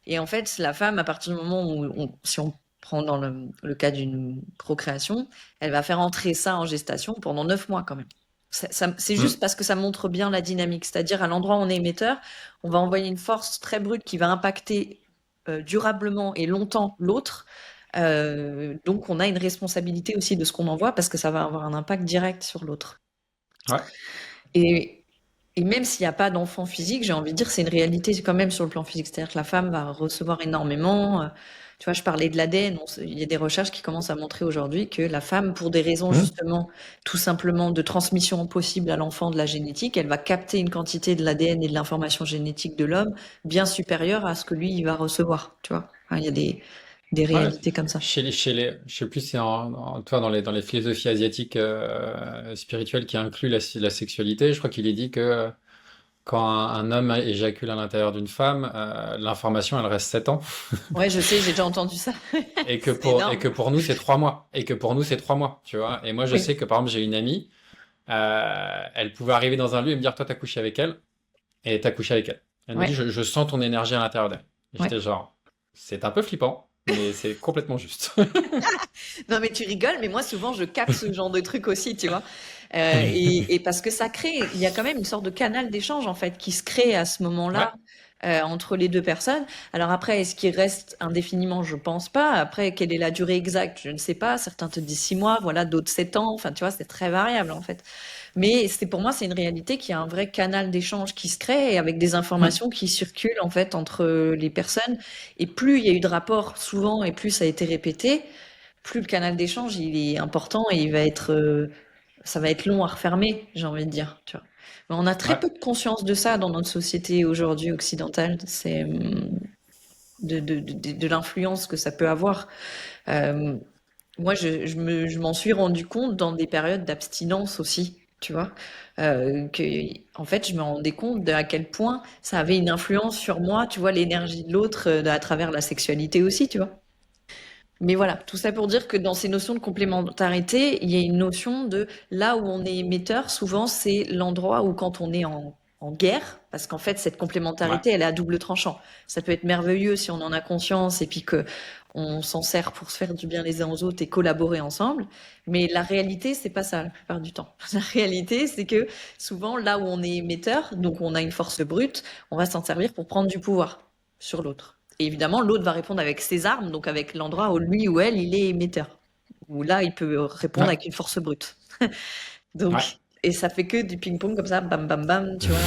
Et en fait, la femme, à partir du moment où, si on prend dans le cas d'une procréation, elle va faire entrer ça en gestation pendant 9 mois quand même. C'est Hmm. juste parce que ça montre bien la dynamique. C'est-à-dire, à l'endroit où on est émetteur, on va envoyer une force très brute qui va impacter durablement et longtemps l'autre. Donc, on a une responsabilité aussi de ce qu'on envoie parce que ça va avoir un impact direct sur l'autre. ouais Et, et même s'il n'y a pas d'enfant physique, j'ai envie de dire c'est une réalité quand même sur le plan physique. C'est-à-dire que la femme va recevoir énormément. Tu vois, je parlais de l'ADN. Il y a des recherches qui commencent à montrer aujourd'hui que la femme, pour des raisons Hmm. justement tout simplement de transmission possible à l'enfant de la génétique, elle va capter une quantité de l'ADN et de l'information génétique de l'homme bien supérieure à ce que lui, il va recevoir. Tu vois. Enfin, il y a des Ouais, réalités comme ça. je sais plus si c'est toi dans les philosophies asiatiques spirituelles qui incluent la sexualité, je crois qu'il est dit que quand un homme éjacule à l'intérieur d'une femme, l'information elle reste 7 ans Ouais, je sais, j'ai déjà entendu ça. C'est et énorme. que pour nous c'est 3 mois et que pour nous c'est 3 mois, tu vois. Et moi je Oui, sais que par exemple j'ai une amie, elle pouvait arriver dans un lieu et me dire toi t'as couché avec elle et t'as couché avec elle. Elle me dit ouais, je sens ton énergie à l'intérieur d'elle. Et ouais. j'étais genre c'est un peu flippant, mais c'est complètement juste. Non, mais tu rigoles, mais moi, souvent, je capte ce genre de truc aussi, tu vois. Et parce que ça crée, il y a quand même une sorte de canal d'échange, en fait, qui se crée à ce Ouais. moment-là, entre les deux personnes. Alors après, est-ce qu'il reste indéfiniment? Je pense pas. Après, quelle est la durée exacte? Je ne sais pas. Certains te disent 6 mois, voilà, d'autres 7 ans. Enfin, tu vois, c'est très variable, en fait. Mais pour moi, c'est une réalité qu'il y a un vrai canal d'échange qui se crée et avec des Hmm. informations qui circulent, en fait, entre les personnes. Et plus il y a eu de rapports souvent et plus ça a été répété, plus le canal d'échange il est important et ça va être long à refermer, j'ai envie de dire, tu vois. Mais on a très Ouais. peu de conscience de ça dans notre société aujourd'hui occidentale, c'est de l'influence que ça peut avoir. Euh, Moi, je m'en suis rendu compte dans des périodes d'abstinence aussi, tu vois, que en fait, je me rendais compte de à quel point ça avait une influence sur moi, tu vois, l'énergie de l'autre à travers la sexualité aussi, tu vois. Mais voilà, tout ça pour dire que dans ces notions de complémentarité, il y a une notion de là où on est émetteur, souvent c'est l'endroit où quand on est en en guerre, parce qu'en fait, cette Ouais. complémentarité, elle est à double tranchant. Ça peut être merveilleux si on en a conscience et puis que on s'en sert pour se faire du bien les uns aux autres et collaborer ensemble. Mais la réalité, c'est pas ça la plupart du temps. La réalité, c'est que souvent, là où on est émetteur, donc on a une force brute, on va s'en servir pour prendre du pouvoir sur l'autre. Et évidemment, l'autre va répondre avec ses armes, donc avec l'endroit où lui ou elle, il est émetteur. Où là, il peut répondre Ouais. avec une force brute. Ouais. Donc, et ça fait que du ping-pong comme ça, bam, bam, bam, tu vois.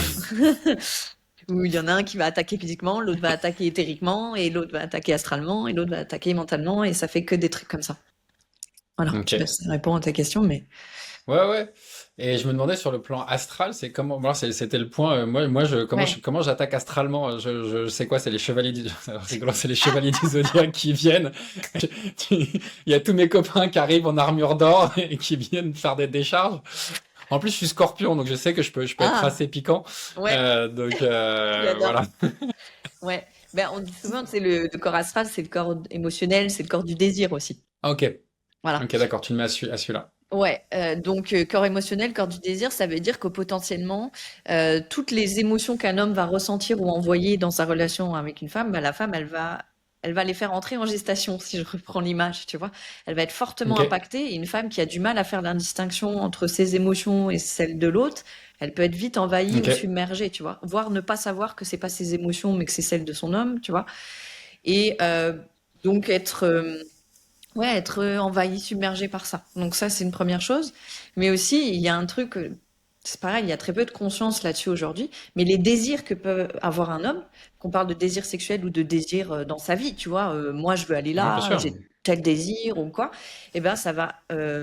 Où il y en a un qui va attaquer physiquement, l'autre va attaquer éthériquement, et l'autre va attaquer astralement, et l'autre va attaquer mentalement, et ça fait que des trucs comme ça. Voilà, je sais pas Ok. si ça répond à ta question, mais Ouais, ouais. Et je me demandais sur le plan astral, c'est comment. Moi, c'était le point. ouais. Comment j'attaque astralement? Je sais quoi, c'est les chevaliers du. Alors, c'est quoi, c'est les chevaliers du zodiaque qui viennent. Il y a tous mes copains qui arrivent en armure d'or et qui viennent faire des décharges. En plus, je suis scorpion, donc je sais que je peux être Ah, assez piquant. ouais, j'adore. Voilà. Ouais. Ben, on dit souvent que c'est le corps astral, c'est le corps émotionnel, c'est le corps du désir aussi. Ok. Voilà. Ok, d'accord, tu me mets à celui-là. Ouais, donc corps émotionnel, corps du désir, ça veut dire que potentiellement, toutes les émotions qu'un homme va ressentir ou envoyer dans sa relation avec une femme, bah, la femme, elle va les faire entrer en gestation, si je reprends l'image, tu vois. Elle va être fortement Ok. impactée et une femme qui a du mal à faire la distinction entre ses émotions et celles de l'autre, elle peut être vite envahie Ok. ou submergée, tu vois. Voire ne pas savoir que c'est pas ses émotions, mais que c'est celles de son homme, tu vois. Et donc être envahi, submergé par ça. Donc ça, c'est une première chose. Mais aussi, il y a un truc, c'est pareil, il y a très peu de conscience là-dessus aujourd'hui, mais les désirs que peut avoir un homme, qu'on parle de désir sexuel ou de désir dans sa vie, tu vois, moi je veux aller Ouais, bien là, sûr. j'ai tel désir ou quoi, et ben ça va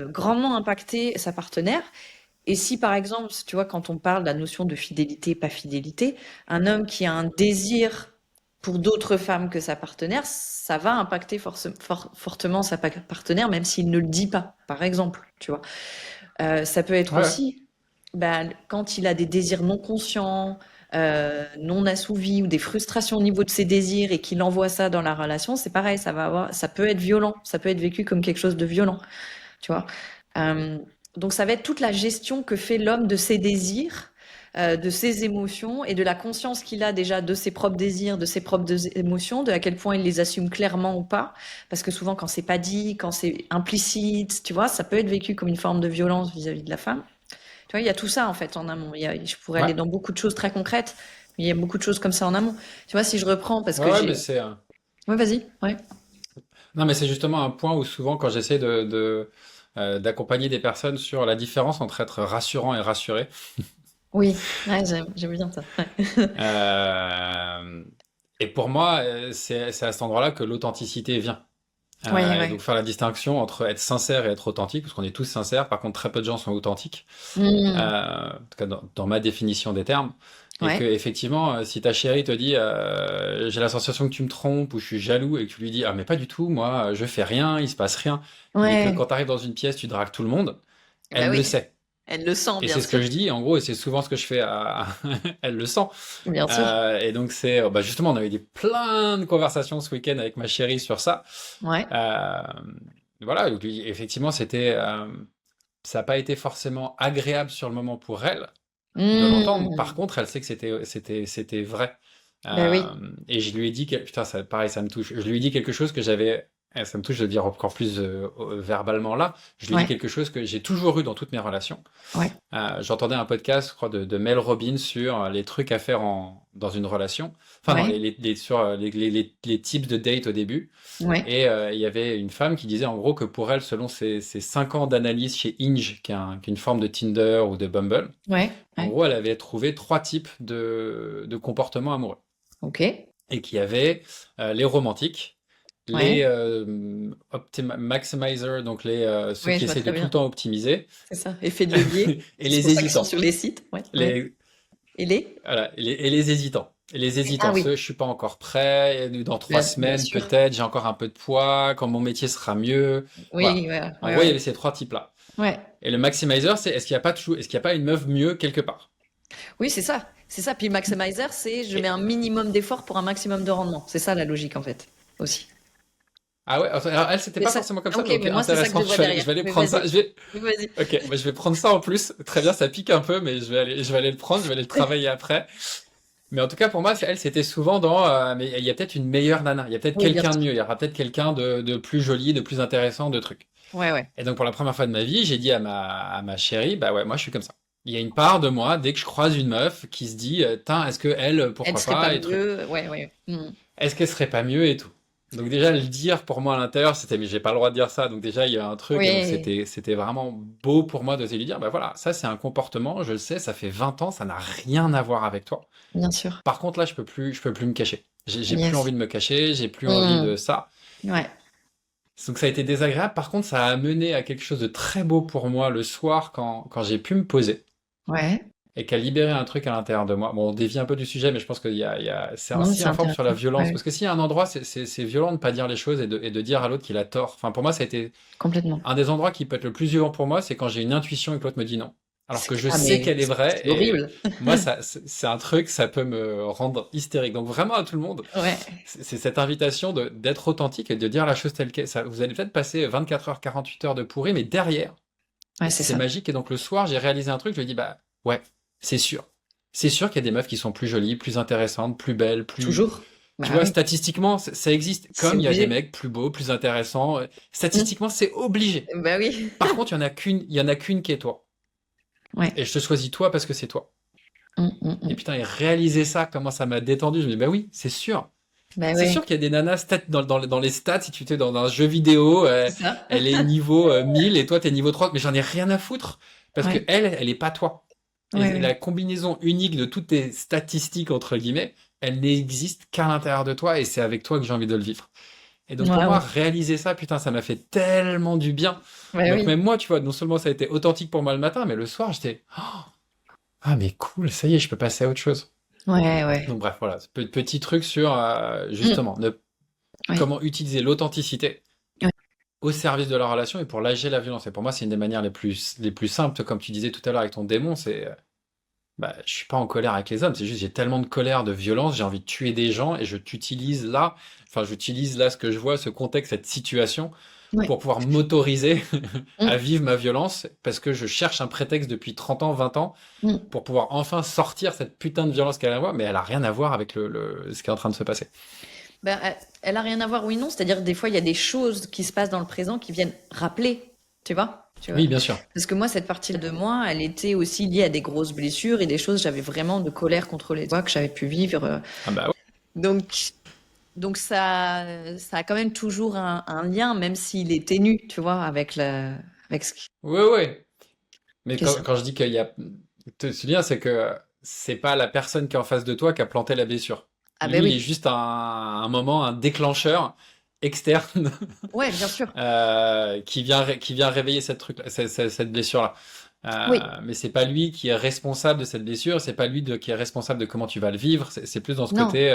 grandement impacter sa partenaire. Et si par exemple, tu vois, quand on parle de la notion de fidélité, pas fidélité, un homme qui a un désir pour d'autres femmes que sa partenaire, ça va impacter fortement sa partenaire, même s'il ne le dit pas, par exemple, tu vois. Ça peut être Ouais. aussi, ben, quand il a des désirs non conscients, non assouvis ou des frustrations au niveau de ses désirs et qu'il envoie ça dans la relation, c'est pareil, ça peut être violent, ça peut être vécu comme quelque chose de violent, tu vois. Euh, donc ça va être toute la gestion que fait l'homme de ses désirs, de ses émotions et de la conscience qu'il a déjà de ses propres désirs, de ses propres émotions, de à quel point il les assume clairement ou pas. Parce que souvent quand c'est pas dit, quand c'est implicite, tu vois, ça peut être vécu comme une forme de violence vis-à-vis de la femme. Tu vois, il y a tout ça en fait en amont. Je pourrais Ouais. aller dans beaucoup de choses très concrètes, mais il y a beaucoup de choses comme ça en amont. Tu vois, si je reprends, parce Ouais, que ouais, mais j'ai... c'est. Ouais, vas-y. Ouais. Non, mais c'est justement un point où souvent, quand j'essaie d'accompagner des personnes sur la différence entre être rassurant et rassuré, Oui, ouais, j'aime bien ça. Ouais. euh, et pour moi, c'est à cet endroit-là que l'authenticité vient. Ouais, Et ouais. donc faire la distinction entre être sincère et être authentique, parce qu'on est tous sincères, par contre très peu de gens sont authentiques, Hmm. en tout cas dans ma définition des termes, et que Ouais. effectivement, si ta chérie te dit j'ai la sensation que tu me trompes ou je suis jaloux et que tu lui dis ah mais pas du tout, moi je fais rien, il se passe rien, mais que quand Ouais. tu arrives dans une pièce tu dragues tout le monde, Bah elle le oui, sait. elle le sent, Et bien c'est ce que sûr. je dis en gros, et c'est souvent ce que je fais elle le sent. Bien sûr. Et donc c'est bah justement on a eu plein de conversations ce week-end avec ma chérie sur ça. Ouais. Euh, voilà, donc, effectivement, ça n'a pas été forcément agréable sur le moment pour elle de l'entendre. Par Hmm. contre, elle sait que c'était vrai. Bah Euh, oui. et je lui ai dit, putain, ça, pareil, ça me touche. Je lui ai dit quelque chose que j'avais, ça me touche de le dire encore plus verbalement là. Je lui ai dit Ouais. quelque chose que j'ai toujours eu dans toutes mes relations. Ouais. J'entendais un podcast, je crois, de Mel Robbins sur les trucs à faire dans une relation. Enfin, non, Ouais. sur les tips de date au début. Ouais. Et il y avait une femme qui disait en gros que pour elle, selon ses 5 ans d'analyse chez Hinge, qui est une forme de Tinder ou de Bumble, Ouais. en Ouais. gros, elle avait trouvé 3 types de comportements amoureux. Ok. Et qu'il y avait les romantiques, les Ouais. maximizers, donc ceux Ouais, qui je vois essaient de très tout le bien. temps optimiser, C'est ça. Effet de levier. et C'est les pour ça qu'ils sont hésitants. sur les sites. Ouais. Ouais. Les, Et les? voilà, et les hésitants. Et les Ah hésitants, oui. je suis pas encore prêt, dans trois Bien semaines sûr. peut-être, j'ai encore un peu de poids, quand mon métier sera mieux. Voilà. Oui, voilà. En Ouais, gros, il y ouais. avait ces 3 types-là. Ouais. Et le maximizer, c'est est-ce qu'il y a pas une meuf mieux quelque part? Oui, c'est ça. C'est ça. Puis le maximizer, c'est je mets Et, un minimum d'effort pour un maximum de rendement. C'est ça la logique en fait. Aussi. Ah ouais, alors elle, c'était Mais pas ça, forcément comme ça, ok, mais ok, mais moi, c'est ça que intéressant. je vois derrière. Je vais aller Mais prendre ça. vas-y, vas-y. Ok, je vais prendre ça en plus. Très bien, ça pique un peu, mais je vais aller le prendre, je vais aller le travailler après. Mais en tout cas, pour moi, elle, c'était souvent dans, mais il y a peut-être une meilleure nana, il y a peut-être Oui, bien quelqu'un de sûr. mieux, il y aura peut-être quelqu'un de plus joli, de plus intéressant, de trucs. Ouais, ouais. Et donc, pour la première fois de ma vie, j'ai dit à ma chérie, bah ouais, moi, je suis comme ça. Il y a une part de moi, dès que je croise une meuf, qui se dit, tain, est-ce que elle, Elle pourquoi serait pas pas, et trucs. mieux. Ouais, ouais. Est-ce qu'elle serait pas mieux et tout. Donc déjà, le dire pour moi à l'intérieur, c'était, mais j'ai pas le droit de dire ça. Donc déjà, il y a un truc, et donc Oui, c'était vraiment beau pour moi de se lui dire, bah voilà, ça c'est un comportement, je le sais, ça fait 20 ans, ça n'a rien à voir avec toi. bien sûr. Par contre, là, je peux plus me cacher. J'ai plus Yes. envie de me cacher, j'ai plus envie Hmm. de ça. Ouais, Donc ça a été désagréable. Par contre, ça a amené à quelque chose de très beau pour moi le soir quand j'ai pu me poser ouais. et qui a libéré un truc à l'intérieur de moi. Bon, on dévie un peu du sujet, mais je pense Non, mais s'il y c'est a un forme sur la intéressant. violence. Ouais, Parce que s'il y a un endroit, c'est violent de ne pas dire les choses et de dire à l'autre qu'il a tort. Enfin, pour moi, ça a été complètement. un des endroits qui peut être le plus violent pour moi, c'est quand j'ai une intuition et que l'autre me dit non. Alors que je Ah, sais mais qu'elle est vraie c'est et horrible. moi, c'est un truc, ça peut me rendre hystérique. Donc vraiment à tout le monde, Ouais, c'est cette invitation d'être authentique et de dire la chose telle qu'elle. Vous allez peut-être passer 24 heures, 48 heures de pourri, mais derrière, ouais, c'est c'est ça. magique. Et donc le soir, j'ai réalisé un truc, je me dis, bah ouais, c'est sûr. C'est sûr qu'il y a des meufs qui sont plus jolies, plus intéressantes, plus belles, plus... Toujours. Tu Bah vois, oui, statistiquement, ça existe. c'est Comme il y a des obligé. mecs plus beaux, plus intéressants. Hmm. Statistiquement, c'est obligé. Bah oui. Par contre, il y en a qu'une qui est toi. Ouais. Et je te choisis toi parce que c'est toi. Et Hmm. putain, et réaliser ça, comment ça m'a détendu. Je me dis, bah oui, c'est sûr. Bah C'est sûr oui, qu'il y a des nanas dans les stats, si tu étais dans un jeu vidéo, c'est ça. elle est niveau 1000 et toi t'es niveau 3, mais j'en ai rien à foutre. Parce que Ouais, elle est pas toi. Et ouais, la ouais. combinaison unique de toutes tes statistiques, entre guillemets, elle n'existe qu'à l'intérieur de toi et c'est avec toi que j'ai envie de le vivre. Et donc pour moi, Waouh. réaliser ça, putain, ça m'a fait tellement du bien. Bah Donc oui. même moi, tu vois, non seulement ça a été authentique pour moi le matin, mais le soir, j'étais, ah mais cool, ça y est, je peux passer à autre chose. Ouais, ouais. Donc bref, voilà, petit truc sur Hmm. justement Ouais. comment utiliser l'authenticité Ouais. au service de la relation et pour lâcher la violence. Et pour moi, c'est une des manières les plus simples, comme tu disais tout à l'heure avec ton démon, c'est bah, je suis pas en colère avec les hommes, c'est juste j'ai tellement de colère, de violence, j'ai envie de tuer des gens et j'utilise là ce que je vois, ce contexte, cette situation Ouais. pour pouvoir m'autoriser à Hmm. vivre ma violence parce que je cherche un prétexte depuis 30 ans, 20 ans Hmm. pour pouvoir enfin sortir cette putain de violence qu'elle a à moi, mais elle a rien à voir avec ce qui est en train de se passer. Ben, elle a rien à voir, oui, non. C'est-à-dire, des fois, il y a des choses qui se passent dans le présent qui viennent rappeler, tu vois? Tu vois? Oui, bien sûr. Parce que moi, cette partie de moi, elle était aussi liée à des grosses blessures et des choses, j'avais vraiment de colère contre les doigts que j'avais pu vivre. Ah bah ouais. Donc, donc ça a quand même toujours un lien, même s'il est ténu, tu vois, avec ce Ouais, ouais. Mais qui est ça. quand je dis qu'il y a... Te souviens, c'est que c'est pas la personne qui est en face de toi qui a planté la blessure. Ah ben Lui, il est oui. juste un moment, un déclencheur externe Ouais, bien sûr. qui vient réveiller cette blessure-là. Oui. Mais c'est pas lui qui est responsable de cette blessure, c'est pas lui qui est responsable de comment tu vas le vivre, c'est plus dans ce Non. côté...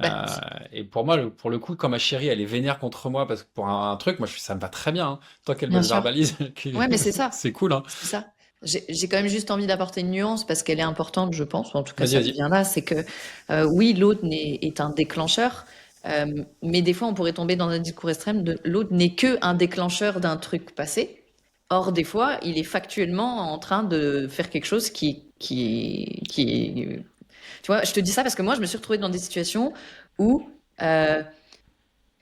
Ben, et pour moi, pour le coup, quand ma chérie, elle est vénère contre moi parce que pour un truc, moi, ça me va très bien, hein. Tant qu'elle me bien le sûr. verbalise, Ouais, mais c'est ça. c'est cool, hein. C'est ça. J'ai quand même juste envie d'apporter une nuance parce qu'elle est importante, je pense, ou en tout cas Vas-y, ça vas-y. vient là, c'est que oui, l'autre est un déclencheur, mais des fois on pourrait tomber dans un discours extrême de l'autre n'est que un déclencheur d'un truc passé. Or, des fois, il est factuellement en train de faire quelque chose qui... Tu vois, je te dis ça parce que moi, je me suis retrouvée dans des situations où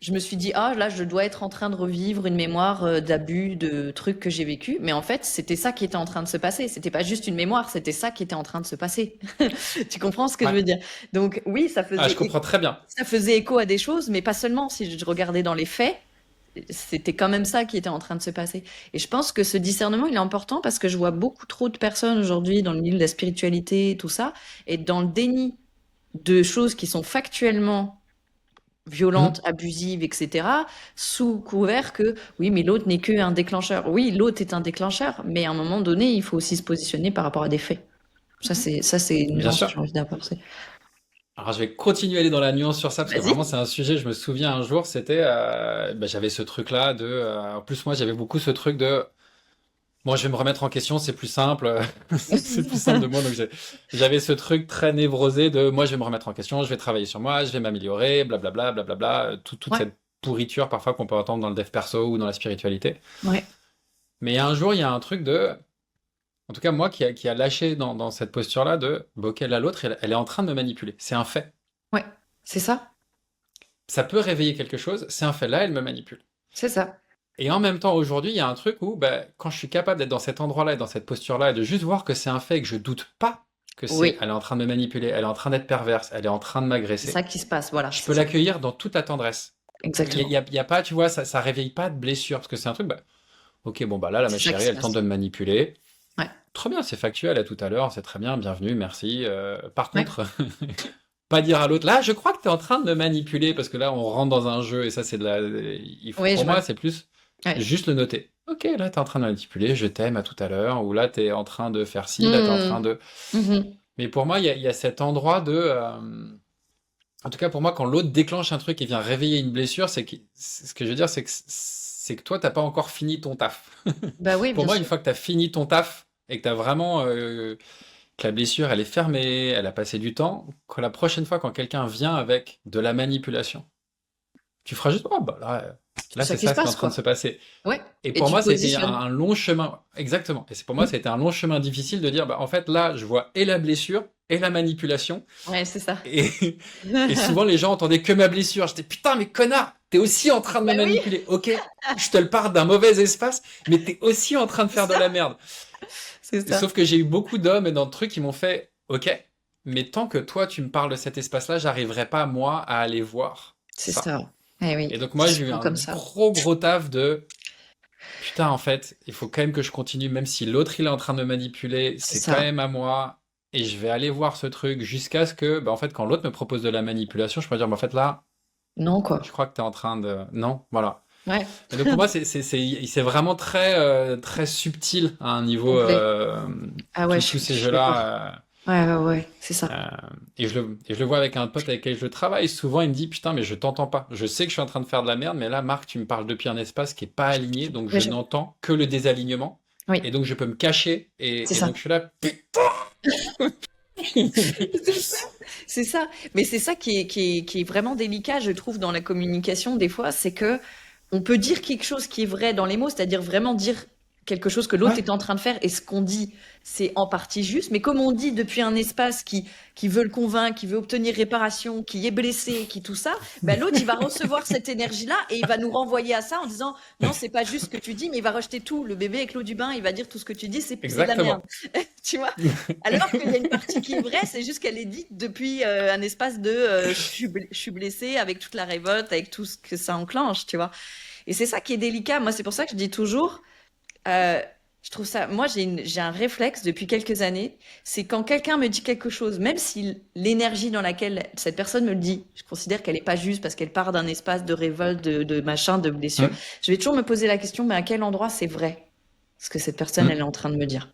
je me suis dit, ah, là, je dois être en train de revivre une mémoire d'abus, de trucs que j'ai vécu. Mais en fait, c'était ça qui était en train de se passer. C'était pas juste une mémoire, c'était ça qui était en train de se passer. Tu comprends ce que je Ouais. veux dire? Donc, oui, Ah, je comprends très bien. ça faisait écho à des choses, mais pas seulement. Si je regardais dans les faits, c'était quand même ça qui était en train de se passer. Et je pense que ce discernement, il est important parce que je vois beaucoup trop de personnes aujourd'hui dans le milieu de la spiritualité, tout ça, et dans le déni de choses qui sont factuellement violente, Mhm. abusive, etc., sous couvert que oui, mais l'autre n'est qu'un déclencheur. Oui, l'autre est un déclencheur, mais à un moment donné, il faut aussi se positionner par rapport à des faits. Ça, c'est une Bien nuance que sûr. j'ai envie d'apporter. Alors, je vais continuer à aller dans la nuance sur ça parce que Vas-y. vraiment, c'est un sujet. Je me souviens un jour, c'était, bah, j'avais ce truc-là de. En plus, moi, j'avais beaucoup ce truc de. Bon, je vais me remettre en question, c'est plus simple. C'est plus simple de moi. Donc, j'avais ce truc très névrosé de moi, je vais me remettre en question, je vais travailler sur moi, je vais m'améliorer, blablabla, blablabla. Toute Ouais, pourriture parfois qu'on peut entendre dans le dev perso ou dans la spiritualité. Ouais. Mais un jour, il y a un truc en tout cas moi qui a lâché dans cette posture-là bah, ok, là l'autre, elle est en train de me manipuler. C'est un fait. Ouais. C'est ça. Ça peut réveiller quelque chose, c'est un fait. Là, elle me manipule. C'est ça. Et en même temps, aujourd'hui, il y a un truc où, bah, quand je suis capable d'être dans cet endroit-là et dans cette posture-là et de juste voir que c'est un fait et que je doute pas Oui. elle est en train de me manipuler, elle est en train d'être perverse, elle est en train de C'est m'agresser, ça qui se passe. Voilà. je C'est peux ça. l'accueillir dans toute la tendresse. Exactement. Y a pas, tu vois, ça réveille pas de blessure parce que c'est un truc, bah, ok, bon, bah là, ma C'est ça qui chérie, se elle tente passe. de me manipuler. Ouais. Trop bien, c'est factuel, à tout à l'heure, c'est très bien, bienvenue, merci. Par Ouais. contre, pas dire à l'autre, là, je crois que tu es en train de me manipuler parce que là, on rentre dans un jeu et ça, c'est Oui, pour je moi, vois. c'est plus Ouais. juste le noter. Ok, là, tu es en train de manipuler, je t'aime, à tout à l'heure, ou là, tu es en train de faire ci, là, tu es en train Hmm. de. Mhm. Mais pour moi, il y a cet endroit en tout cas, pour moi, quand l'autre déclenche un truc et vient réveiller une blessure, ce que je veux dire, c'est que toi, t'as pas encore fini ton taf. Bah oui, Pour bien moi, une sûr. fois que tu as fini ton taf et que tu as vraiment que la blessure, elle est fermée, elle a passé du temps, que la prochaine fois, quand quelqu'un vient avec de la manipulation, tu feras juste, oh bah C'est là ça c'est qui se ça qui est en passe, train de se quoi. passer. Ouais. Et Et pour tu moi, te ça a été un, positionnes. un long chemin, exactement. Et c'est pour moi, Hmm. ça a été un long chemin difficile de dire, bah en fait là, je vois et la blessure et la manipulation. Ouais, c'est ça. Et, et souvent, les gens entendaient que ma blessure. J'étais, putain, mais connard, t'es aussi en train de me Bah oui, manipuler. Ok, je te le parle d'un mauvais espace, mais t'es aussi en train de c'est faire de ça. la merde. C'est ça. Sauf que j'ai eu beaucoup d'hommes et dans le truc qui m'ont fait, ok, mais tant que toi tu me parles de cet espace-là, j'arriverai pas moi à aller voir C'est ça. ça. Eh oui. Et donc moi C'est j'ai eu souvent un comme ça. gros taf de putain en fait, il faut quand même que je continue, même si l'autre il est en train de me manipuler, C'est c'est quand ça. même à moi. Et je vais aller voir ce truc jusqu'à ce que, bah, en fait, quand l'autre me propose de la manipulation, je peux dire, bah, en fait, là, Non, je quoi. crois que t'es en train de. Non, voilà. Ouais. Et donc pour moi, c'est vraiment très subtil à un niveau, Complet. Ah ouais, tous je ces suis d'accord. jeux-là. Ouais, ouais, ouais. C'est ça. Euh, et je le vois avec un pote avec qui je travaille, souvent il me dit putain mais je t'entends pas. Je sais que je suis en train de faire de la merde, mais là Marc tu me parles depuis un espace qui est pas aligné, donc Ouais, je n'entends que le désalignement. oui, Et donc je peux me cacher, c'est et ça. donc je suis là, putain. C'est ça. C'est ça. Mais c'est ça qui est vraiment délicat, je trouve, dans la communication, des fois, c'est que on peut dire quelque chose qui est vrai dans les mots, c'est-à-dire vraiment dire quelque chose que l'autre Ouais, est en train de faire et ce qu'on dit, c'est en partie juste. Mais comme on dit depuis un espace qui veut le convaincre, qui veut obtenir réparation, qui est blessé, qui tout ça, ben l'autre, il va recevoir cette énergie-là et il va nous renvoyer à ça en disant non, c'est pas juste ce que tu dis, mais il va rejeter tout. Le bébé avec l'eau du bain, il va dire tout ce que tu dis, c'est de la merde. exactement. Tu vois? Alors qu'il y a une partie qui est vraie, c'est juste qu'elle est dite depuis un espace de je suis blessée avec toute la révolte, avec tout ce que ça enclenche, tu vois. Et c'est ça qui est délicat. Moi, c'est pour ça que je dis toujours, euh, je trouve ça, moi, j'ai un réflexe depuis quelques années, c'est quand quelqu'un me dit quelque chose, même si l'énergie dans laquelle cette personne me le dit, je considère qu'elle n'est pas juste parce qu'elle part d'un espace de révolte, de machin, de blessure, Hum, je vais toujours me poser la question, mais à quel endroit c'est vrai ce que cette personne, elle est hum. en train de me dire?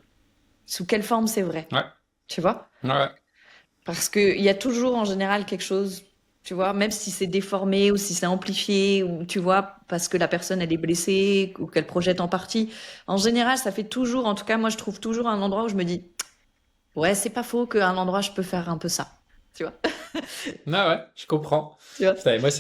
Sous quelle forme c'est vrai? Ouais, Tu vois? ouais. Parce qu'il y a toujours en général quelque chose, tu vois, même si c'est déformé ou si c'est amplifié, ou tu vois, parce que la personne elle est blessée ou qu'elle projette en partie. En général, ça fait toujours, en tout cas, moi je trouve toujours un endroit où je me dis, ouais, c'est pas faux qu'à un endroit je peux faire un peu ça. Tu vois? Ah ouais, je comprends. Tu vois? Putain, et moi,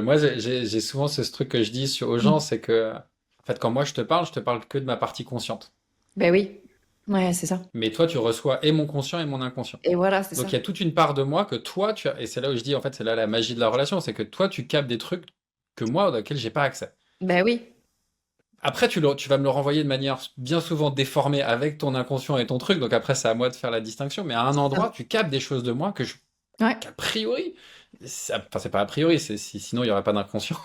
moi, j'ai souvent ce truc que je dis aux gens, c'est que, en fait, quand moi je te parle que de ma partie consciente. Ben oui. Ouais, c'est ça. Mais toi, tu reçois et mon conscient et mon inconscient. Et voilà, c'est Donc ça. il y a toute une part de moi que toi, tu as, et c'est là où je dis, en fait, c'est là la magie de la relation, c'est que toi, tu captes des trucs que moi, auxquels j'ai pas accès. Ben oui. Après, tu vas me le renvoyer de manière bien souvent déformée avec ton inconscient et ton truc, donc après, c'est à moi de faire la distinction, mais à un C'est ça. endroit, tu captes des choses de moi Ouais. qu'a priori, enfin, c'est pas a priori, sinon il y aurait pas d'inconscient.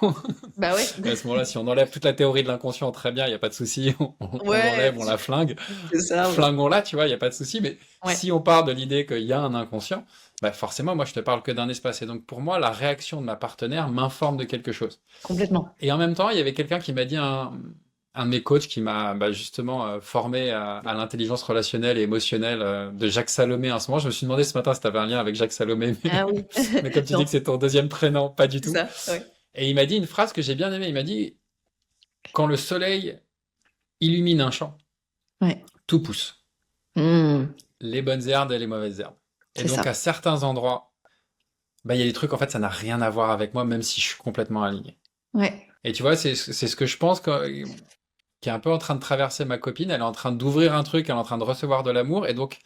Ben ouais. À ce moment-là, si on enlève toute la théorie de l'inconscient, très bien, il n'y a pas de souci, on Ouais, l'enlève, on la flingue. c'est ça, ouais. Flinguons-la, tu vois, il n'y a pas de souci. Mais Ouais, si on part de l'idée qu'il y a un inconscient, bah forcément, moi, je te parle que d'un espace. Et donc, pour moi, la réaction de ma partenaire m'informe de quelque chose. complètement. Et en même temps, il y avait quelqu'un qui m'a dit, un de mes coachs qui m'a justement formé à l'intelligence relationnelle et émotionnelle de Jacques Salomé. En ce moment, je me suis demandé ce matin si tu avais un lien avec Jacques Salomé, Ah oui. mais comme tu dis Non, que c'est ton deuxième prénom, pas du c'est tout. ça. Ouais. Et il m'a dit une phrase que j'ai bien aimée. Il m'a dit, quand le soleil illumine un champ, Ouais. tout pousse. Hmm, Les bonnes herbes et les mauvaises herbes. Et c'est donc, ça. à certains endroits, bah, il y a des trucs, en fait, ça n'a rien à voir avec moi, même si je suis complètement aligné. Ouais. Et tu vois, c'est ce que je pense qui est un peu en train de traverser ma copine. Elle est en train d'ouvrir un truc, elle est en train de recevoir de l'amour. Et donc,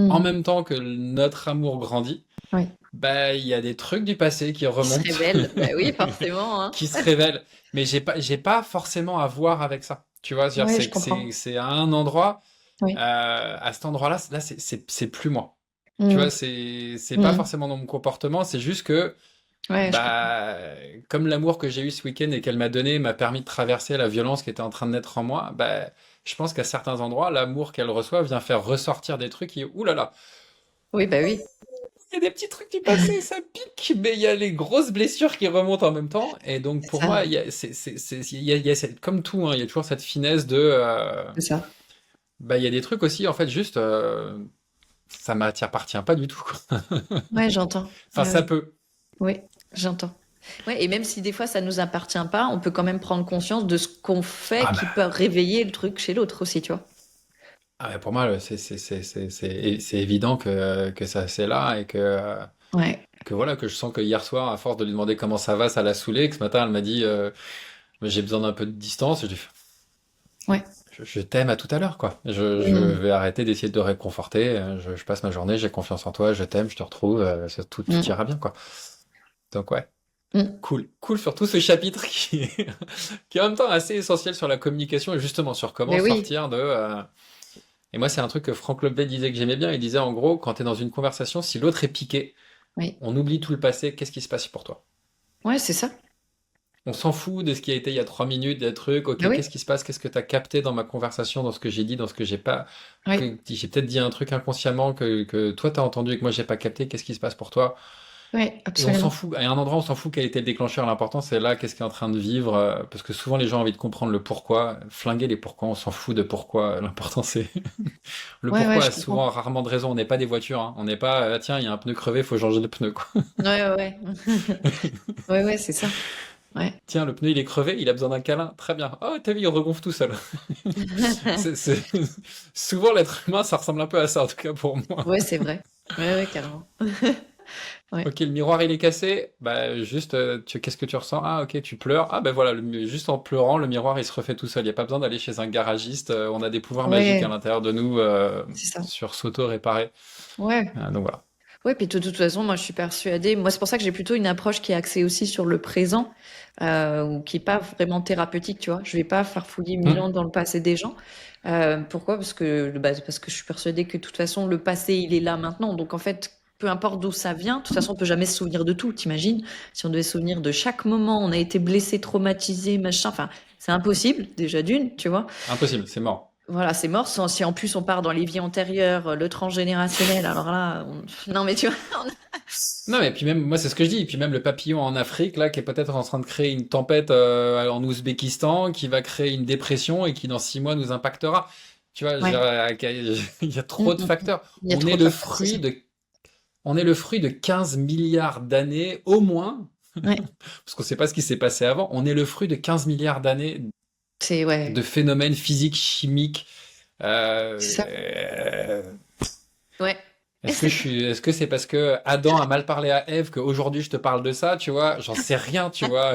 en Mm. même temps que notre amour grandit, Ouais. bah, il y a des trucs du passé qui Qui se remontent, révèle. Bah oui, forcément, hein. qui se révèlent. Mais j'ai pas forcément à voir avec ça. Tu vois, Ouais, je comprends. c'est à un endroit, Oui. à cet endroit-là, là, c'est plus moi. Tu vois, Mm. c'est pas Mm. forcément dans mon comportement, c'est juste que, Ouais, je comprends. bah, comme l'amour que j'ai eu ce week-end et qu'elle m'a donné m'a permis de traverser la violence qui était en train de naître en moi, bah, je pense qu'à certains endroits, l'amour qu'elle reçoit vient faire ressortir des trucs qui, ouh là là, Oui, bah oui. il y a des petits trucs du passé, ça pique, mais il y a les grosses blessures qui remontent en même temps. Et donc, C'est pour ça. moi, il y a comme tout, hein, il y a toujours cette finesse de, C'est ça. bah, il y a des trucs aussi, en fait, juste, ça m'appartient pas du tout, quoi. Ouais, j'entends. Enfin, Ouais, ça ouais. peut. Oui, j'entends. Ouais, et même si des fois ça nous appartient pas, on peut quand même prendre conscience de ce qu'on fait Ah, qui bah, peut réveiller le truc chez l'autre aussi, tu vois. ah, bah, pour moi, c'est évident que ça, c'est là et Ouais. que voilà, que je sens que hier soir, à force de lui demander comment ça l'a saoulé, que ce matin, elle m'a dit, mais j'ai besoin d'un peu de distance. Et j'ai fait, Ouais. je t'aime à tout à l'heure, quoi. Je Mm. vais arrêter d'essayer de te réconforter. Je passe ma journée, j'ai confiance en toi, je t'aime, je te retrouve, tout Mm. ira bien, quoi. Donc, ouais. Mm. Cool. Cool sur tout ce chapitre qui est en même temps assez essentiel sur la communication et justement sur comment Mais oui, sortir de. Et moi, c'est un truc que Franck Lobet disait que j'aimais bien. Il disait en gros, quand tu es dans une conversation, si l'autre est piqué, oui. on oublie tout le passé, qu'est-ce qui se passe pour toi? Ouais, c'est ça. On s'en fout de ce qui a été il y a 3 minutes, des trucs. Bah Ok, oui. qu'est-ce qui se passe? Qu'est-ce que tu as capté dans ma conversation, dans ce que j'ai dit, dans ce que j'ai pas. Oui. J'ai peut-être dit un truc inconsciemment que toi t'as entendu et que moi j'ai pas capté. Qu'est-ce qui se passe pour toi? Oui, Et on s'en absolument. fout. À un endroit, on s'en fout quel était le déclencheur. L'important, c'est là, qu'est-ce qui est en train de vivre. Parce que souvent, les gens ont envie de comprendre le pourquoi. Flinguer les pourquoi, on s'en fout de pourquoi. L'important, c'est. Le Ouais, ouais, pourquoi a je souvent comprends. rarement de raison. On n'est pas des voitures, hein. On n'est pas, tiens, il y a un pneu crevé, faut changer de pneu, quoi. Ouais, ouais, ouais. Ouais, ouais, c'est ça. Ouais. Tiens, le pneu, il est crevé, il a besoin d'un câlin. Très bien. Oh, t'as vu, il regonfle tout seul. C'est- Souvent, l'être humain, ça ressemble un peu à ça, en tout cas pour moi. Ouais, c'est vrai. Ouais, ouais, carrément. Ouais. Ok, le miroir il est cassé. Bah juste, qu'est-ce que tu ressens? Ah ok, tu pleures. Ah ben voilà, juste en pleurant, le miroir il se refait tout seul. Il n'y a pas besoin d'aller chez un garagiste. On a des pouvoirs magiques à Ouais, l'intérieur de nous c'est ça. sur s'auto-réparer. Ouais. Donc voilà. Ouais, puis de toute façon, moi, je suis persuadée. Moi, c'est pour ça que j'ai plutôt une approche qui est axée aussi sur le présent, ou qui est pas vraiment thérapeutique, tu vois. Je vais pas farfouiller 1000 ans Hmm, dans le passé des gens. Pourquoi? Parce que je suis persuadée que de toute façon, le passé, il est là maintenant. Donc, en fait, peu importe d'où ça vient, de toute façon, on peut jamais se souvenir de tout. T'imagines? Si on devait se souvenir de chaque moment, on a été blessé, traumatisé, machin. Enfin, c'est impossible, déjà d'une, tu vois. impossible, c'est mort. Voilà, c'est mort. Si en plus on part dans les vies antérieures, le transgénérationnel, alors là, non mais tu vois, Non mais puis même, moi c'est ce que je dis. Et puis même le papillon en Afrique là, qui est peut-être en train de créer une tempête en Ouzbékistan, qui va créer une dépression et qui dans 6 mois nous impactera. Tu vois, je veux ouais. dire, il y a Mm, trop de mm, mm. facteurs. Il y a On est trop de le facteurs, c'est ça. fruit de On est le fruit de 15 milliards d'années, au moins, Ouais, parce qu'on ne sait pas ce qui s'est passé avant, on est le fruit de 15 milliards d'années c'est ouais, de phénomènes physiques, chimiques. c'est ça. Euh, Ouais. est-ce que c'est parce que Adam a mal parlé à Ève qu'aujourd'hui je te parle de ça, tu vois? J'en sais rien, tu vois.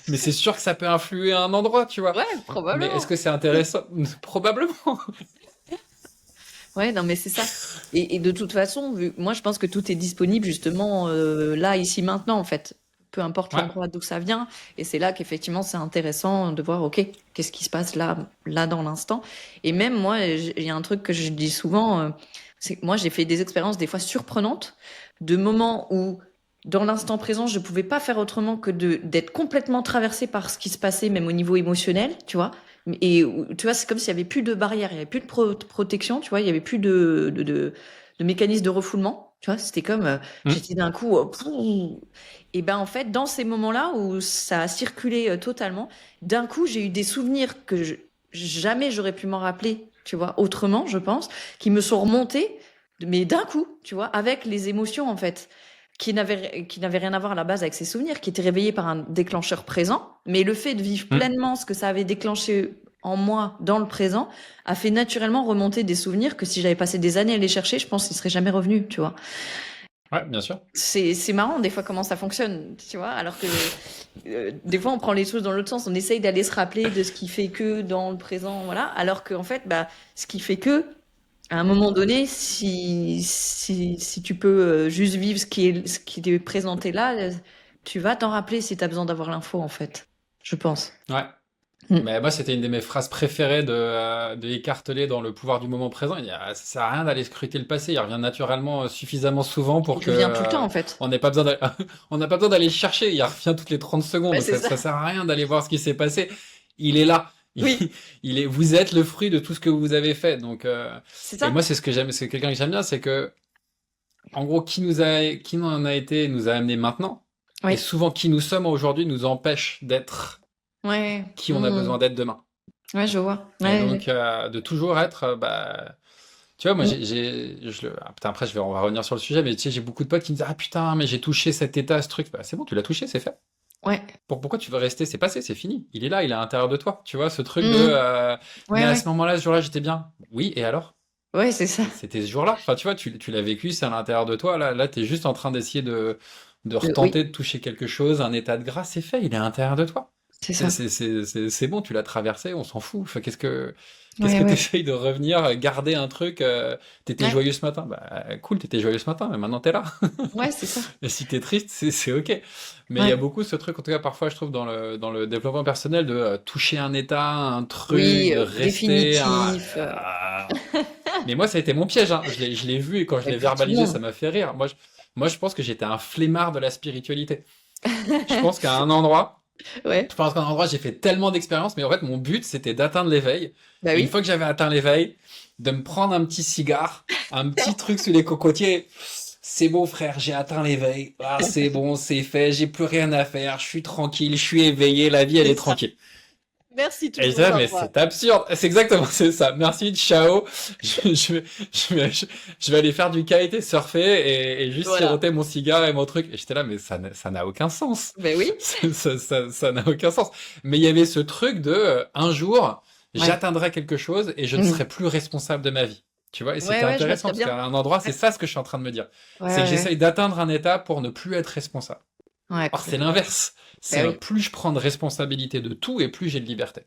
Mais c'est sûr que ça peut influer à un endroit, tu vois. Ouais, Mais est-ce probablement. que c'est intéressant? Probablement. Ouais, non mais c'est ça. Et de toute façon, moi je pense que tout est disponible justement là, ici, maintenant en fait. Peu importe Ouais, l'endroit d'où ça vient. Et c'est là qu'effectivement c'est intéressant de voir, ok, qu'est-ce qui se passe là dans l'instant. Et même moi, il y a un truc que je dis souvent, c'est que moi j'ai fait des expériences des fois surprenantes de moments où dans l'instant présent, je pouvais pas faire autrement que d'être complètement traversée par ce qui se passait, même au niveau émotionnel, tu vois. Et tu vois, c'est comme s'il y avait plus de barrière, il y avait plus de protection, tu vois, il y avait plus de mécanisme de refoulement, tu vois. C'était comme hmm, j'étais d'un coup, et ben en fait, dans ces moments-là où ça a circulé totalement, d'un coup, j'ai eu des souvenirs que jamais j'aurais pu m'en rappeler, tu vois, autrement, je pense, qui me sont remontés, mais d'un coup, tu vois, avec les émotions en fait qui n'avait rien à voir à la base avec ses souvenirs, qui étaient réveillés par un déclencheur présent. Mais le fait de vivre hmm. pleinement ce que ça avait déclenché en moi dans le présent a fait naturellement remonter des souvenirs que si j'avais passé des années à les chercher, je pense qu'ils seraient jamais revenus, tu vois. Ouais, bien sûr. C'est marrant des fois comment ça fonctionne, tu vois, alors que des fois on prend les choses dans l'autre sens, on essaye d'aller se rappeler de ce qui fait que dans le présent, voilà, alors qu'en fait, bah, ce qui fait que, à un moment donné, si tu peux juste vivre ce qui t'est présenté là, tu vas t'en rappeler si tu as besoin d'avoir l'info, en fait, je pense. Ouais. Mm. Mais moi, c'était une de mes phrases préférées de Eckhart Tolle dans Le pouvoir du moment présent. Il dit, ah, ça sert à rien d'aller scruter le passé. Il revient naturellement suffisamment souvent pour Il que revient tout le temps, en fait. on n'ait pas besoin d'aller, on n'a pas besoin d'aller le chercher. Il revient toutes les 30 secondes. Ouais, Donc c'est ça. ça sert à rien d'aller voir ce qui s'est passé. Il est là. Oui, Vous êtes le fruit de tout ce que vous avez fait. Donc, c'est et ça. moi, c'est ce que j'aime, c'est quelqu'un que j'aime bien, c'est que, en gros, qui nous en a été, nous a amené maintenant. Et Oui, souvent, qui nous sommes aujourd'hui nous empêche d'être ouais. qui on a Mm. besoin d'être demain. Ouais, je vois. Et Ouais, donc, ouais. de toujours être, tu vois, moi, Mm. putain, après, on va revenir sur le sujet, mais tu sais, j'ai beaucoup de potes qui me disent, ah putain, mais j'ai touché cet état, ce truc. Bah, c'est bon, tu l'as touché, c'est fait. Ouais. Pourquoi tu veux rester? C'est passé, c'est fini. Il est là, il est à l'intérieur de toi. Tu vois, ce truc de, Mm. mais Ouais, à ouais. ce moment-là, ce jour-là, j'étais bien. Oui, et alors? Ouais, c'est ça. C'était ce jour-là. Enfin, tu vois, tu l'as vécu, c'est à l'intérieur de toi. Là, t'es juste en train d'essayer de Oui, retenter de toucher quelque chose, un état de grâce, c'est fait, il est à l'intérieur de toi. c'est ça. C'est bon, tu l'as traversé, on s'en fout. Enfin, qu'est-ce Ouais, que ouais. t'essayes de revenir, garder un truc, t'étais Ouais, joyeux ce matin? Bah, cool, t'étais joyeux ce matin, mais maintenant t'es là. ouais, c'est ça. Et si t'es triste, c'est ok. Mais il y a Ouais. beaucoup ce truc, en tout cas, parfois, je trouve, dans le développement personnel, de toucher un état, un truc, Oui, de rester définitif. Mais moi, ça a été mon piège, hein. Je l'ai vu et quand je Mais l'ai pour tout le verbalisé, ça monde. m'a fait rire. Moi, je pense que j'étais un flemmard de la spiritualité. Je pense qu'à un endroit, Ouais. j'ai fait tellement d'expériences, mais en fait, mon but, c'était d'atteindre l'éveil. Bah Et une oui. fois que j'avais atteint l'éveil, de me prendre un petit cigare, un petit truc sous les cocotiers. C'est bon, frère, j'ai atteint l'éveil. Ah, c'est bon, c'est fait, j'ai plus rien à faire, je suis tranquille, je suis éveillé, la vie, elle C'est est ça. tranquille. Merci tout Et le je monde, disais, au mais revoir. c'est absurde. C'est exactement, c'est ça. Merci, ciao. Je vais aller faire du kite et surfer et juste Voilà. siroter mon cigare et mon truc. Et j'étais là, mais ça n'a aucun sens. Ben oui. Ça n'a aucun sens. Mais il y avait ce truc de, un jour, Ouais. j'atteindrai quelque chose et je ne Mm. serai plus responsable de ma vie. Tu vois, et Ouais, c'était ouais, je vois intéressant très parce bien. qu'à un endroit, c'est Ouais, ça ce que je suis en train de me dire. ouais, C'est que ouais. j'essaye d'atteindre un état pour ne plus être responsable. Ouais, ouais, Or, c'est complètement. l'inverse. C'est Ben oui, plus je prends de responsabilité de tout et plus j'ai de liberté.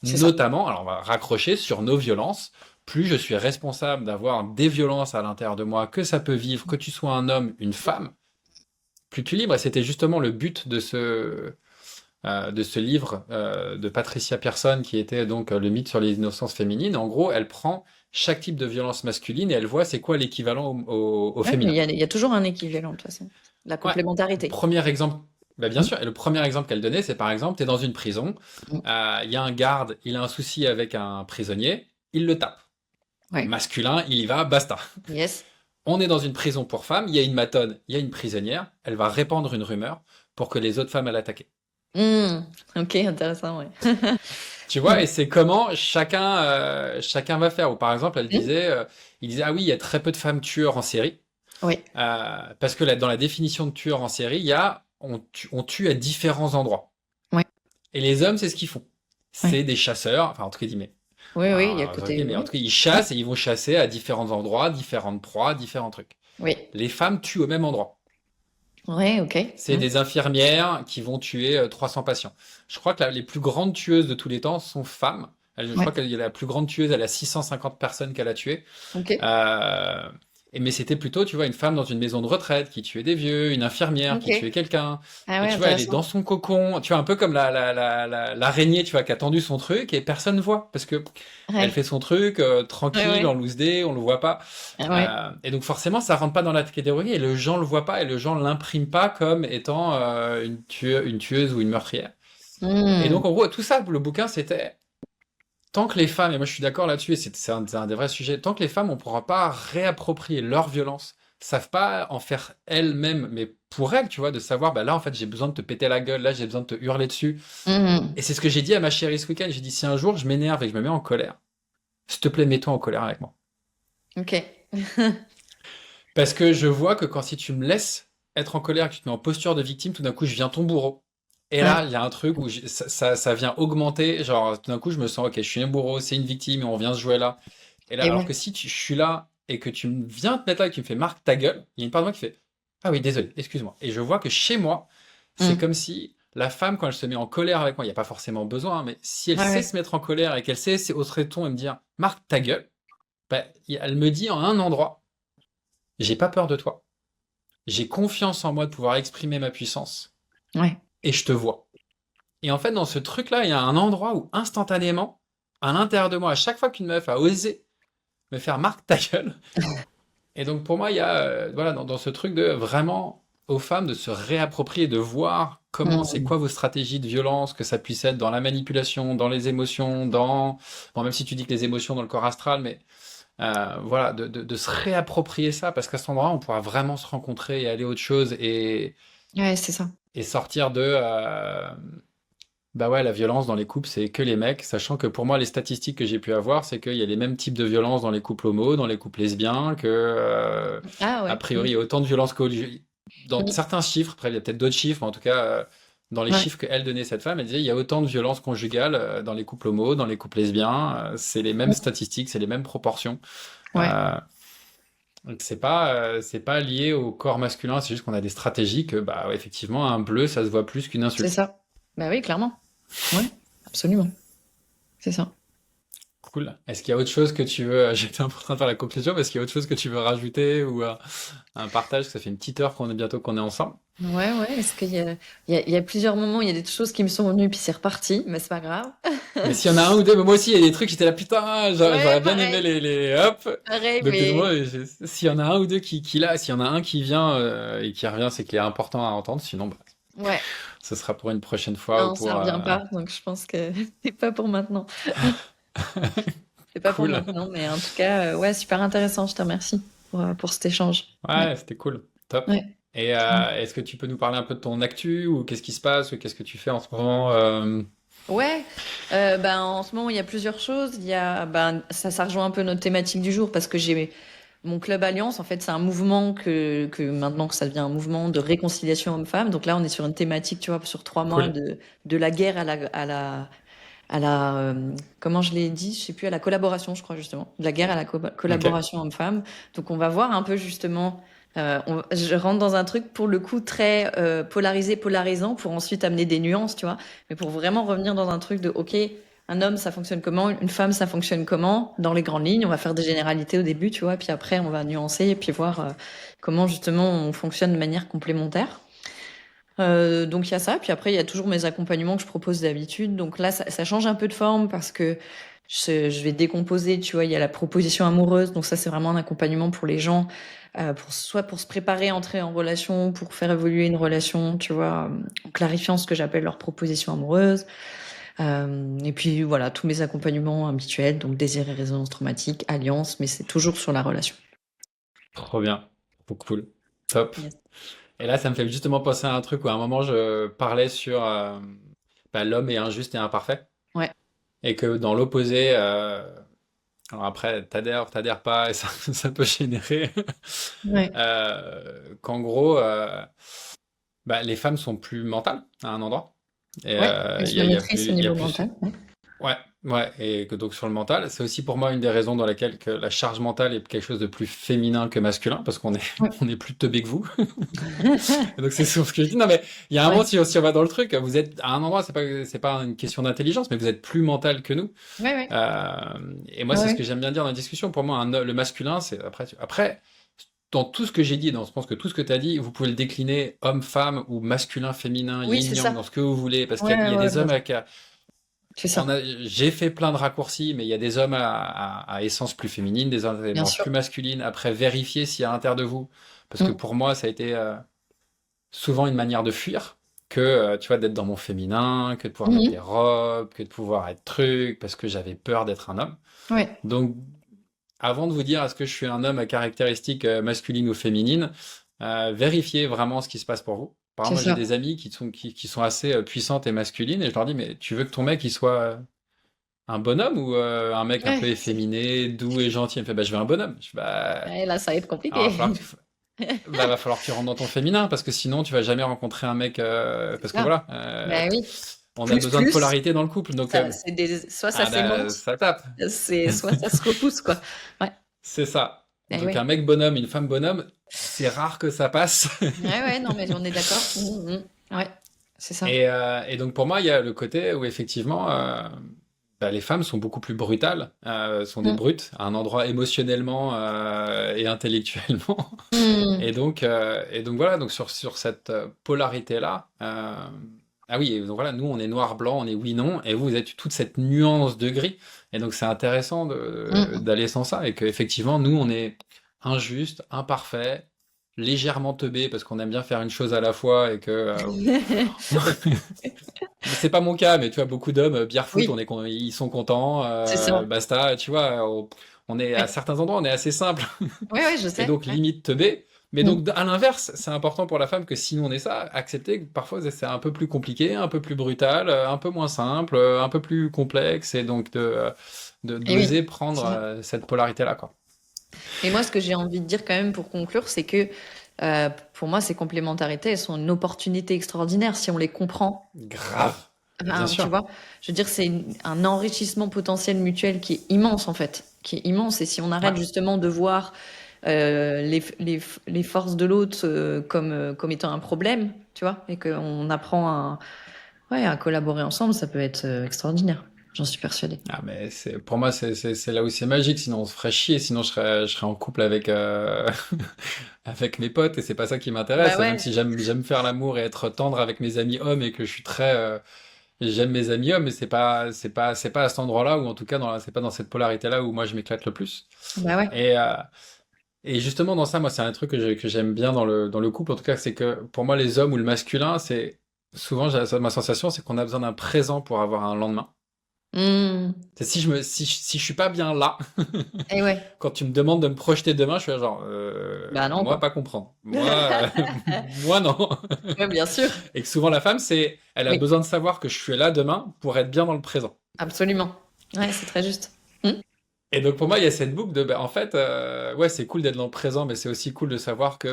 c'est ça. Notamment, alors on va raccrocher sur nos violences. Plus je suis responsable d'avoir des violences à l'intérieur de moi, que ça peut vivre, que tu sois un homme, une femme, plus tu es libre. Et c'était justement le but de ce livre de Patricia Pierson, qui était donc le mythe sur les innocences féminines. En gros, elle prend chaque type de violence masculine et elle voit c'est quoi l'équivalent au Ouais, mais féminin. il y a toujours un équivalent, de toute façon. La Ouais. complémentarité. Premier exemple, bah bien Mm. sûr, et le premier exemple qu'elle donnait, c'est par exemple, tu es dans une prison, Mm. il y a un garde, il a un souci avec un prisonnier, il le tape. Ouais. Masculin, il y va, basta. Yes. On est dans une prison pour femmes, il y a une matonne, il y a une prisonnière, elle va répandre une rumeur pour que les autres femmes aient attaquer. Mm. Ok, intéressant, ouais. Tu vois, et c'est comment chacun va faire. Ou par exemple, Mm. il disait, ah oui, il y a très peu de femmes tueurs en série, Oui. parce que là, dans la définition de tueur en série, il y a, on tue à différents endroits. Ouais. Et les hommes, c'est ce qu'ils font. Ouais. C'est des chasseurs, enfin, entre guillemets. Oui, oui, il y a le Entre côté. guillemets, en Oui. tout cas, ils chassent et ils vont chasser à différents endroits, différentes proies, différents trucs. Oui. Les femmes tuent au même endroit. Ouais, ok. C'est Mm. des infirmières qui vont tuer 300 patients. Je crois que les plus grandes tueuses de tous les temps sont femmes. Je Ouais. crois que la plus grande tueuse, elle a 650 personnes qu'elle a tuées. Ok. Euh, mais c'était plutôt, tu vois, une femme dans une maison de retraite qui tuait des vieux, une infirmière qui tuait Ok. quelqu'un. Ah Et ouais, tu vois, elle est intéressant. dans son cocon, tu vois, un peu comme l'araignée, tu vois, qui a tendu son truc et personne ne voit parce que elle Ouais. fait son truc Ouais, tranquille, en ouais. loose day, on le voit pas. Ah ouais. Et donc forcément, ça rentre pas dans la catégorie et le gens le voit pas et le gens l'imprime pas comme étant une tueuse ou une meurtrière. Et Mm. donc en gros, tout ça, le bouquin, c'était tant que les femmes, et moi je suis d'accord là-dessus, et c'est un des vrais sujets, tant que les femmes, on pourra pas réapproprier leur violence, savent pas en faire elles-mêmes, mais pour elles, tu vois, de savoir, bah là en fait j'ai besoin de te péter la gueule, là j'ai besoin de te hurler dessus. Mm. Et c'est ce que j'ai dit à ma chérie ce week-end, j'ai dit si un jour je m'énerve et que je me mets en colère, s'il te plaît mets-toi en colère avec moi. Ok. Parce que je vois que quand si tu me laisses être en colère, que tu te mets en posture de victime, tout d'un coup je viens ton bourreau. Et Ouais. là, il y a un truc où ça vient augmenter, genre tout d'un coup je me sens, ok, je suis un bourreau, c'est une victime et on vient se jouer là. Et là, Et alors ouais. que si je suis là et que tu viens te mettre là et que tu me fais marque ta gueule, il y a une part de moi qui fait, Ah oui, désolé, excuse-moi. Et je vois que chez moi, c'est Mm. comme si la femme, quand elle se met en colère avec moi, il n'y a pas forcément besoin, hein, mais si elle Ouais, sait ouais. se mettre en colère et qu'elle sait hausser le ton et me dire, Marc, ta gueule, bah, elle me dit en un endroit, j'ai pas peur de toi. J'ai confiance en moi de pouvoir exprimer ma puissance Ouais. et je te vois. Et en fait, dans ce truc-là, il y a un endroit où instantanément, à l'intérieur de moi, à chaque fois qu'une meuf a osé me faire Marc, ta gueule, et donc pour moi, il y a voilà, dans ce truc de vraiment aux femmes de se réapproprier, de voir comment, c'est Mm. quoi vos stratégies de violence, que ça puisse être dans la manipulation, dans les émotions, dans... Bon, même si tu dis que les émotions dans le corps astral, mais voilà, de se réapproprier ça, parce qu'à cet endroit, on pourra vraiment se rencontrer et aller autre chose Ouais, c'est ça. et sortir de... bah ouais, la violence dans les couples, c'est que les mecs, sachant que pour moi, les statistiques que j'ai pu avoir, c'est qu'il y a les mêmes types de violences dans les couples homo, dans les couples lesbiens, que Ah a ouais. priori, il y a autant de violences dans Mm. certains chiffres, après il y a peut-être d'autres chiffres, mais en tout cas, dans les Ouais. chiffres qu'elle donnait cette femme, elle disait il y a autant de violences conjugales dans les couples homo, dans les couples lesbiens, c'est les mêmes Mm. statistiques, c'est les mêmes proportions. Ouais. Euh, donc c'est pas lié au corps masculin, c'est juste qu'on a des stratégies que, bah ouais, effectivement, un bleu, ça se voit plus qu'une C'est insulte. ça. Bah oui, clairement. Ouais, absolument. C'est ça. Cool. Est-ce qu'il y a autre chose que tu veux... J'étais un peu en train de faire la conclusion, mais est-ce qu'il y a autre chose que tu veux rajouter ou un partage? Ça fait une petite heure qu'on est bientôt qu'on est ensemble. Ouais, ouais. Est-ce qu'il y a, il y a plusieurs moments, il y a des choses qui me sont venues, puis c'est reparti, mais c'est pas grave. Mais s'il y en a un ou deux, mais moi aussi, il y a des trucs, j'étais là, putain, Ouais, j'aurais bien aimé pareil. Hop! Pareil, Donc mais moi, s'il y en a un ou deux s'il y en a un qui vient et qui revient, c'est qu'il est important à entendre, sinon, bah, ouais. ce sera pour une prochaine fois ou Non, ça pour... revient pas, donc je pense que c'est pas pour maintenant. C'est pas pour Cool. maintenant, mais en tout cas, ouais, super intéressant. Je te remercie pour cet échange. Ouais, Ouais, c'était cool. Top. ouais. Et est-ce que tu peux nous parler un peu de ton actu ou qu'est-ce qui se passe ou qu'est-ce que tu fais en ce moment Ouais, ben, en ce moment, il y a plusieurs choses. Il y a, ben, ça rejoint un peu notre thématique du jour parce que j'ai mon club Alliance. En fait, c'est un mouvement que maintenant que ça devient un mouvement de réconciliation homme-femme. Donc là, on est sur une thématique, tu vois, sur 3 mois Cool. de la guerre comment je l'ai dit, je sais plus, à la collaboration, je crois justement, de la guerre à la Ok. collaboration homme-femme. Donc on va voir un peu justement. Je rentre dans un truc pour le coup très polarisé, polarisant, pour ensuite amener des nuances, tu vois. Mais pour vraiment revenir dans un truc de, ok, un homme ça fonctionne comment, une femme ça fonctionne comment, dans les grandes lignes. On va faire des généralités au début, tu vois, puis après on va nuancer et puis voir comment justement on fonctionne de manière complémentaire. Donc il y a ça, puis après il y a toujours mes accompagnements que je propose d'habitude. Donc là ça change un peu de forme parce que je vais décomposer, tu vois, il y a la proposition amoureuse, donc ça c'est vraiment un accompagnement pour les gens, soit pour se préparer à entrer en relation, pour faire évoluer une relation, tu vois, en clarifiant ce que j'appelle leur proposition amoureuse. Et puis voilà, tous mes accompagnements habituels, donc désir et résonance traumatique, alliance, mais c'est toujours sur la relation. Trop bien. Trop cool. Top. Yes. Et là, ça me fait justement penser à un truc où à un moment je parlais sur bah, l'homme est injuste et imparfait. Ouais, Et que dans l'opposé, alors après, t'adhères pas, et ça, ça peut générer ouais, qu'en gros, bah, les femmes sont plus mentales à un endroit. Et ouais, et je me il y a maîtrise plus, au il y a niveau plus. mental. Ouais. Ouais, ouais, et que donc sur le mental, c'est aussi pour moi une des raisons dans lesquelles que la charge mentale est quelque chose de plus féminin que masculin, parce qu'on est, Ouais. on est plus teubé que vous. Et donc c'est souvent ce que je dis. Non mais il y a un moment Ouais, si on va dans le truc, vous êtes à un endroit, c'est pas une question d'intelligence, mais vous êtes plus mental que nous. ouais, ouais, Et moi ouais, c'est ce que ouais. j'aime bien dire dans la discussion. Pour moi, le masculin, c'est après dans tout ce que j'ai dit, je pense que tout ce que tu as dit, vous pouvez le décliner homme-femme ou masculin, féminin, Oui, c'est yin-yang, dans ça. ce que vous voulez, parce qu'il Ouais, y a ouais, des bien hommes sûr. avec C'est ça. j'ai fait plein de raccourcis, mais il y a des hommes à essence plus féminine, des Bien éléments sûr. plus masculines. Après, vérifier s'il y a à l'intérieur de vous. Parce que Mm. pour moi, ça a été souvent une manière de fuir que, tu vois, d'être dans mon féminin, que de pouvoir mettre des Mhm. robes, que de pouvoir être truc, parce que j'avais peur d'être un homme. Ouais, Donc, avant de vous dire est-ce que je suis un homme à caractéristiques masculines ou féminines, vérifiez vraiment ce qui se passe pour vous. Par c'est exemple, moi j'ai ça. des amies qui sont assez puissantes et masculines, et je leur dis, mais tu veux que ton mec il soit un bonhomme ou un mec un peu Ouais, efféminé, doux et gentil? Elle me fait, bah, je veux un bonhomme. Je fais, bah, ouais, là, ça va être alors, compliqué. va falloir que tu rentres dans ton féminin parce que sinon tu vas jamais rencontrer un mec. C'est Parce que ça. voilà, Bah oui. on a Plus, besoin de plus, polarité dans le couple. Donc, soit ça ah, bah, s'aimante, ça tape. soit ça se repousse, quoi. Ouais, C'est ça. Eh Donc un ouais. mec bonhomme, une femme bonhomme, c'est rare que ça passe. Ouais, non, mais on est d'accord. Ouais, c'est ça. Et donc pour moi, il y a le côté où effectivement, les femmes sont beaucoup plus brutales, sont des Mm. brutes, à un endroit émotionnellement et intellectuellement. Mm. Et donc voilà, donc sur cette polarité-là, ah oui, et donc voilà, nous on est noir-blanc, on est oui-non, et vous êtes toute cette nuance de gris. Et donc c'est intéressant Mm. d'aller sans ça, et qu'effectivement, nous on est injuste, imparfait, légèrement teubé, parce qu'on aime bien faire une chose à la fois, et que c'est pas mon cas, mais tu vois, beaucoup d'hommes, bière foot, Oui, ils sont contents, c'est ça. basta, tu vois, on est à Ouais. certains endroits, on est assez simple, Ouais, je et sais. donc Ouais. limite teubé. Mais Mm. donc, à l'inverse, c'est important pour la femme que si on est ça, accepter que parfois c'est un peu plus compliqué, un peu plus brutal, un peu moins simple, un peu plus complexe, et donc Et oui, d'oser c'est prendre vrai. cette polarité-là, quoi. Et moi, ce que j'ai envie de dire quand même pour conclure, c'est que pour moi, ces complémentarités, elles sont une opportunité extraordinaire si on les comprend. Grave, bien Enfin, tu sûr. vois, je veux dire, c'est un enrichissement potentiel mutuel qui est immense en fait, qui est immense. Et si on Ouais, arrête justement de voir les forces de l'autre comme étant un problème, tu vois, et qu'on apprend à collaborer ensemble, ça peut être extraordinaire. J'en suis persuadée. ah, mais pour moi, c'est là où c'est magique, sinon on se ferait chier, sinon je serais en couple avec, avec mes potes, et c'est pas ça qui Bah m'intéresse, même ouais, si j'aime faire l'amour et être tendre avec mes amis hommes, et que je suis très, j'aime mes amis hommes, mais c'est pas à cet endroit-là, ou en tout cas, c'est pas dans cette polarité-là où moi je m'éclate le plus. bah ouais. Et, euh, et justement, dans ça, moi, c'est un truc que j'aime bien dans le couple, en tout cas, c'est que pour moi, les hommes ou le masculin, c'est souvent, ma sensation, c'est qu'on a besoin d'un présent pour avoir un lendemain. Hmm. C'est si je suis pas bien là, Et ouais, quand tu me demandes de me projeter demain, je suis là genre, bah non moi, quoi. pas comprendre. Moi, moi, non. Ouais, bien sûr. Et que souvent, la femme, elle a Oui, besoin de savoir que je suis là demain pour être bien dans le présent. absolument. Ouais, c'est très juste. Hmm. Et donc pour moi, il y a cette boucle en fait, ouais, c'est cool d'être dans le présent, mais c'est aussi cool de savoir que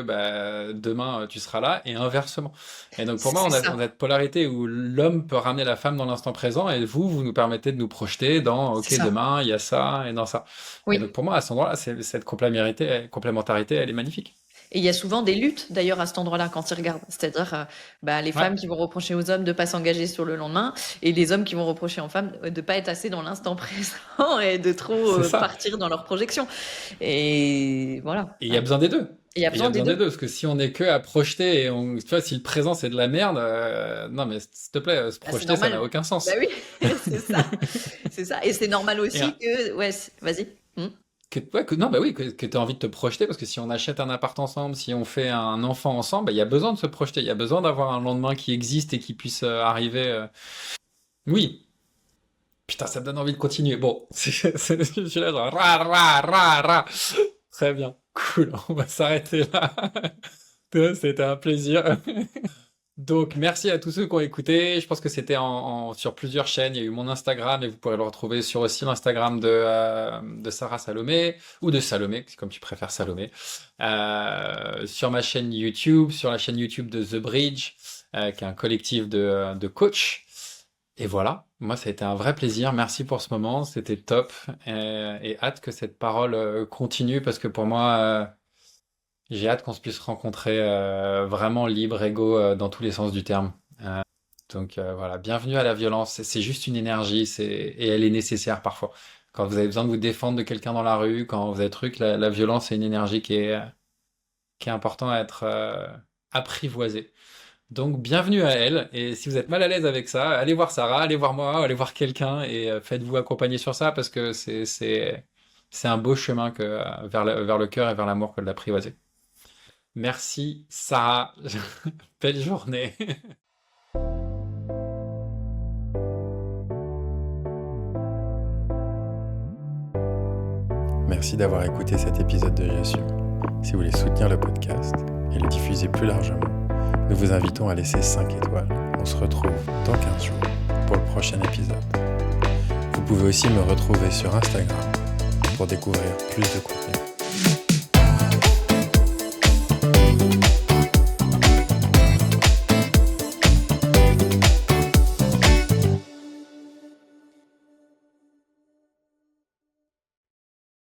demain, tu seras là, et inversement. Et donc pour moi, C'est on a ça. cette polarité où l'homme peut ramener la femme dans l'instant présent, et vous nous permettez de nous projeter dans, C'est ok, ça. demain, il y a ça, et dans ça. Et Oui. donc pour moi, à cet endroit-là, cette complémentarité, elle est magnifique. Et il y a souvent des luttes d'ailleurs à cet endroit-là quand ils regardent. C'est-à-dire les Ouais, femmes qui vont reprocher aux hommes de pas s'engager sur le lendemain et les hommes qui vont reprocher aux femmes de pas être assez dans l'instant présent et de trop c'est ça. partir dans leur projection. Et voilà. Et il y a Ouais. besoin des deux. Et il y a Et il y a besoin des besoin des deux. deux, parce que si on est que à projeter, tu vois, si le présent c'est de la merde, non mais s'il te plaît, se Bah, c'est projeter, ça n'a normal. aucun Bah sens. oui, c'est ça. C'est ça. Et c'est normal Et, aussi que ouais, vas-y. ouais, non, bah oui, que tu as envie de te projeter, parce que si on achète un appart ensemble, si on fait un enfant ensemble, il y a besoin de se projeter, il y a besoin d'avoir un lendemain qui existe et qui puisse arriver. Oui, putain, ça me donne envie de continuer. Bon, je suis là, genre, ra, ra, ra, ra. Très bien, cool, on va s'arrêter là. C'était un plaisir. Donc, merci à tous ceux qui ont écouté. Je pense que c'était sur plusieurs chaînes. Il y a eu mon Instagram, et vous pourrez le retrouver sur aussi l'Instagram de Sarah Salomé, ou de Salomé, comme tu préfères Salomé. Sur ma chaîne YouTube, sur la chaîne YouTube de The Bridge, qui est un collectif de coachs. Et voilà, moi ça a été un vrai plaisir. Merci pour ce moment, c'était top. Et hâte que cette parole continue, parce que pour moi, j'ai hâte qu'on se puisse rencontrer vraiment libre, égaux, dans tous les sens du terme. Donc voilà, bienvenue à la violence. C'est juste une énergie, et elle est nécessaire parfois. Quand vous avez besoin de vous défendre de quelqu'un dans la rue, quand vous avez truc, la violence, c'est une énergie qui est important à être apprivoisée. Donc bienvenue à elle. Et si vous êtes mal à l'aise avec ça, allez voir Sarah, allez voir moi, allez voir quelqu'un, et faites-vous accompagner sur ça, parce que c'est un beau chemin vers le cœur et vers l'amour que de l'apprivoiser. Merci Sarah, belle journée. Merci d'avoir écouté cet épisode de J'assume. Si vous voulez soutenir le podcast et le diffuser plus largement, nous vous invitons à laisser 5 étoiles. On se retrouve dans 15 jours pour le prochain épisode. Vous pouvez aussi me retrouver sur Instagram pour découvrir plus de contenu.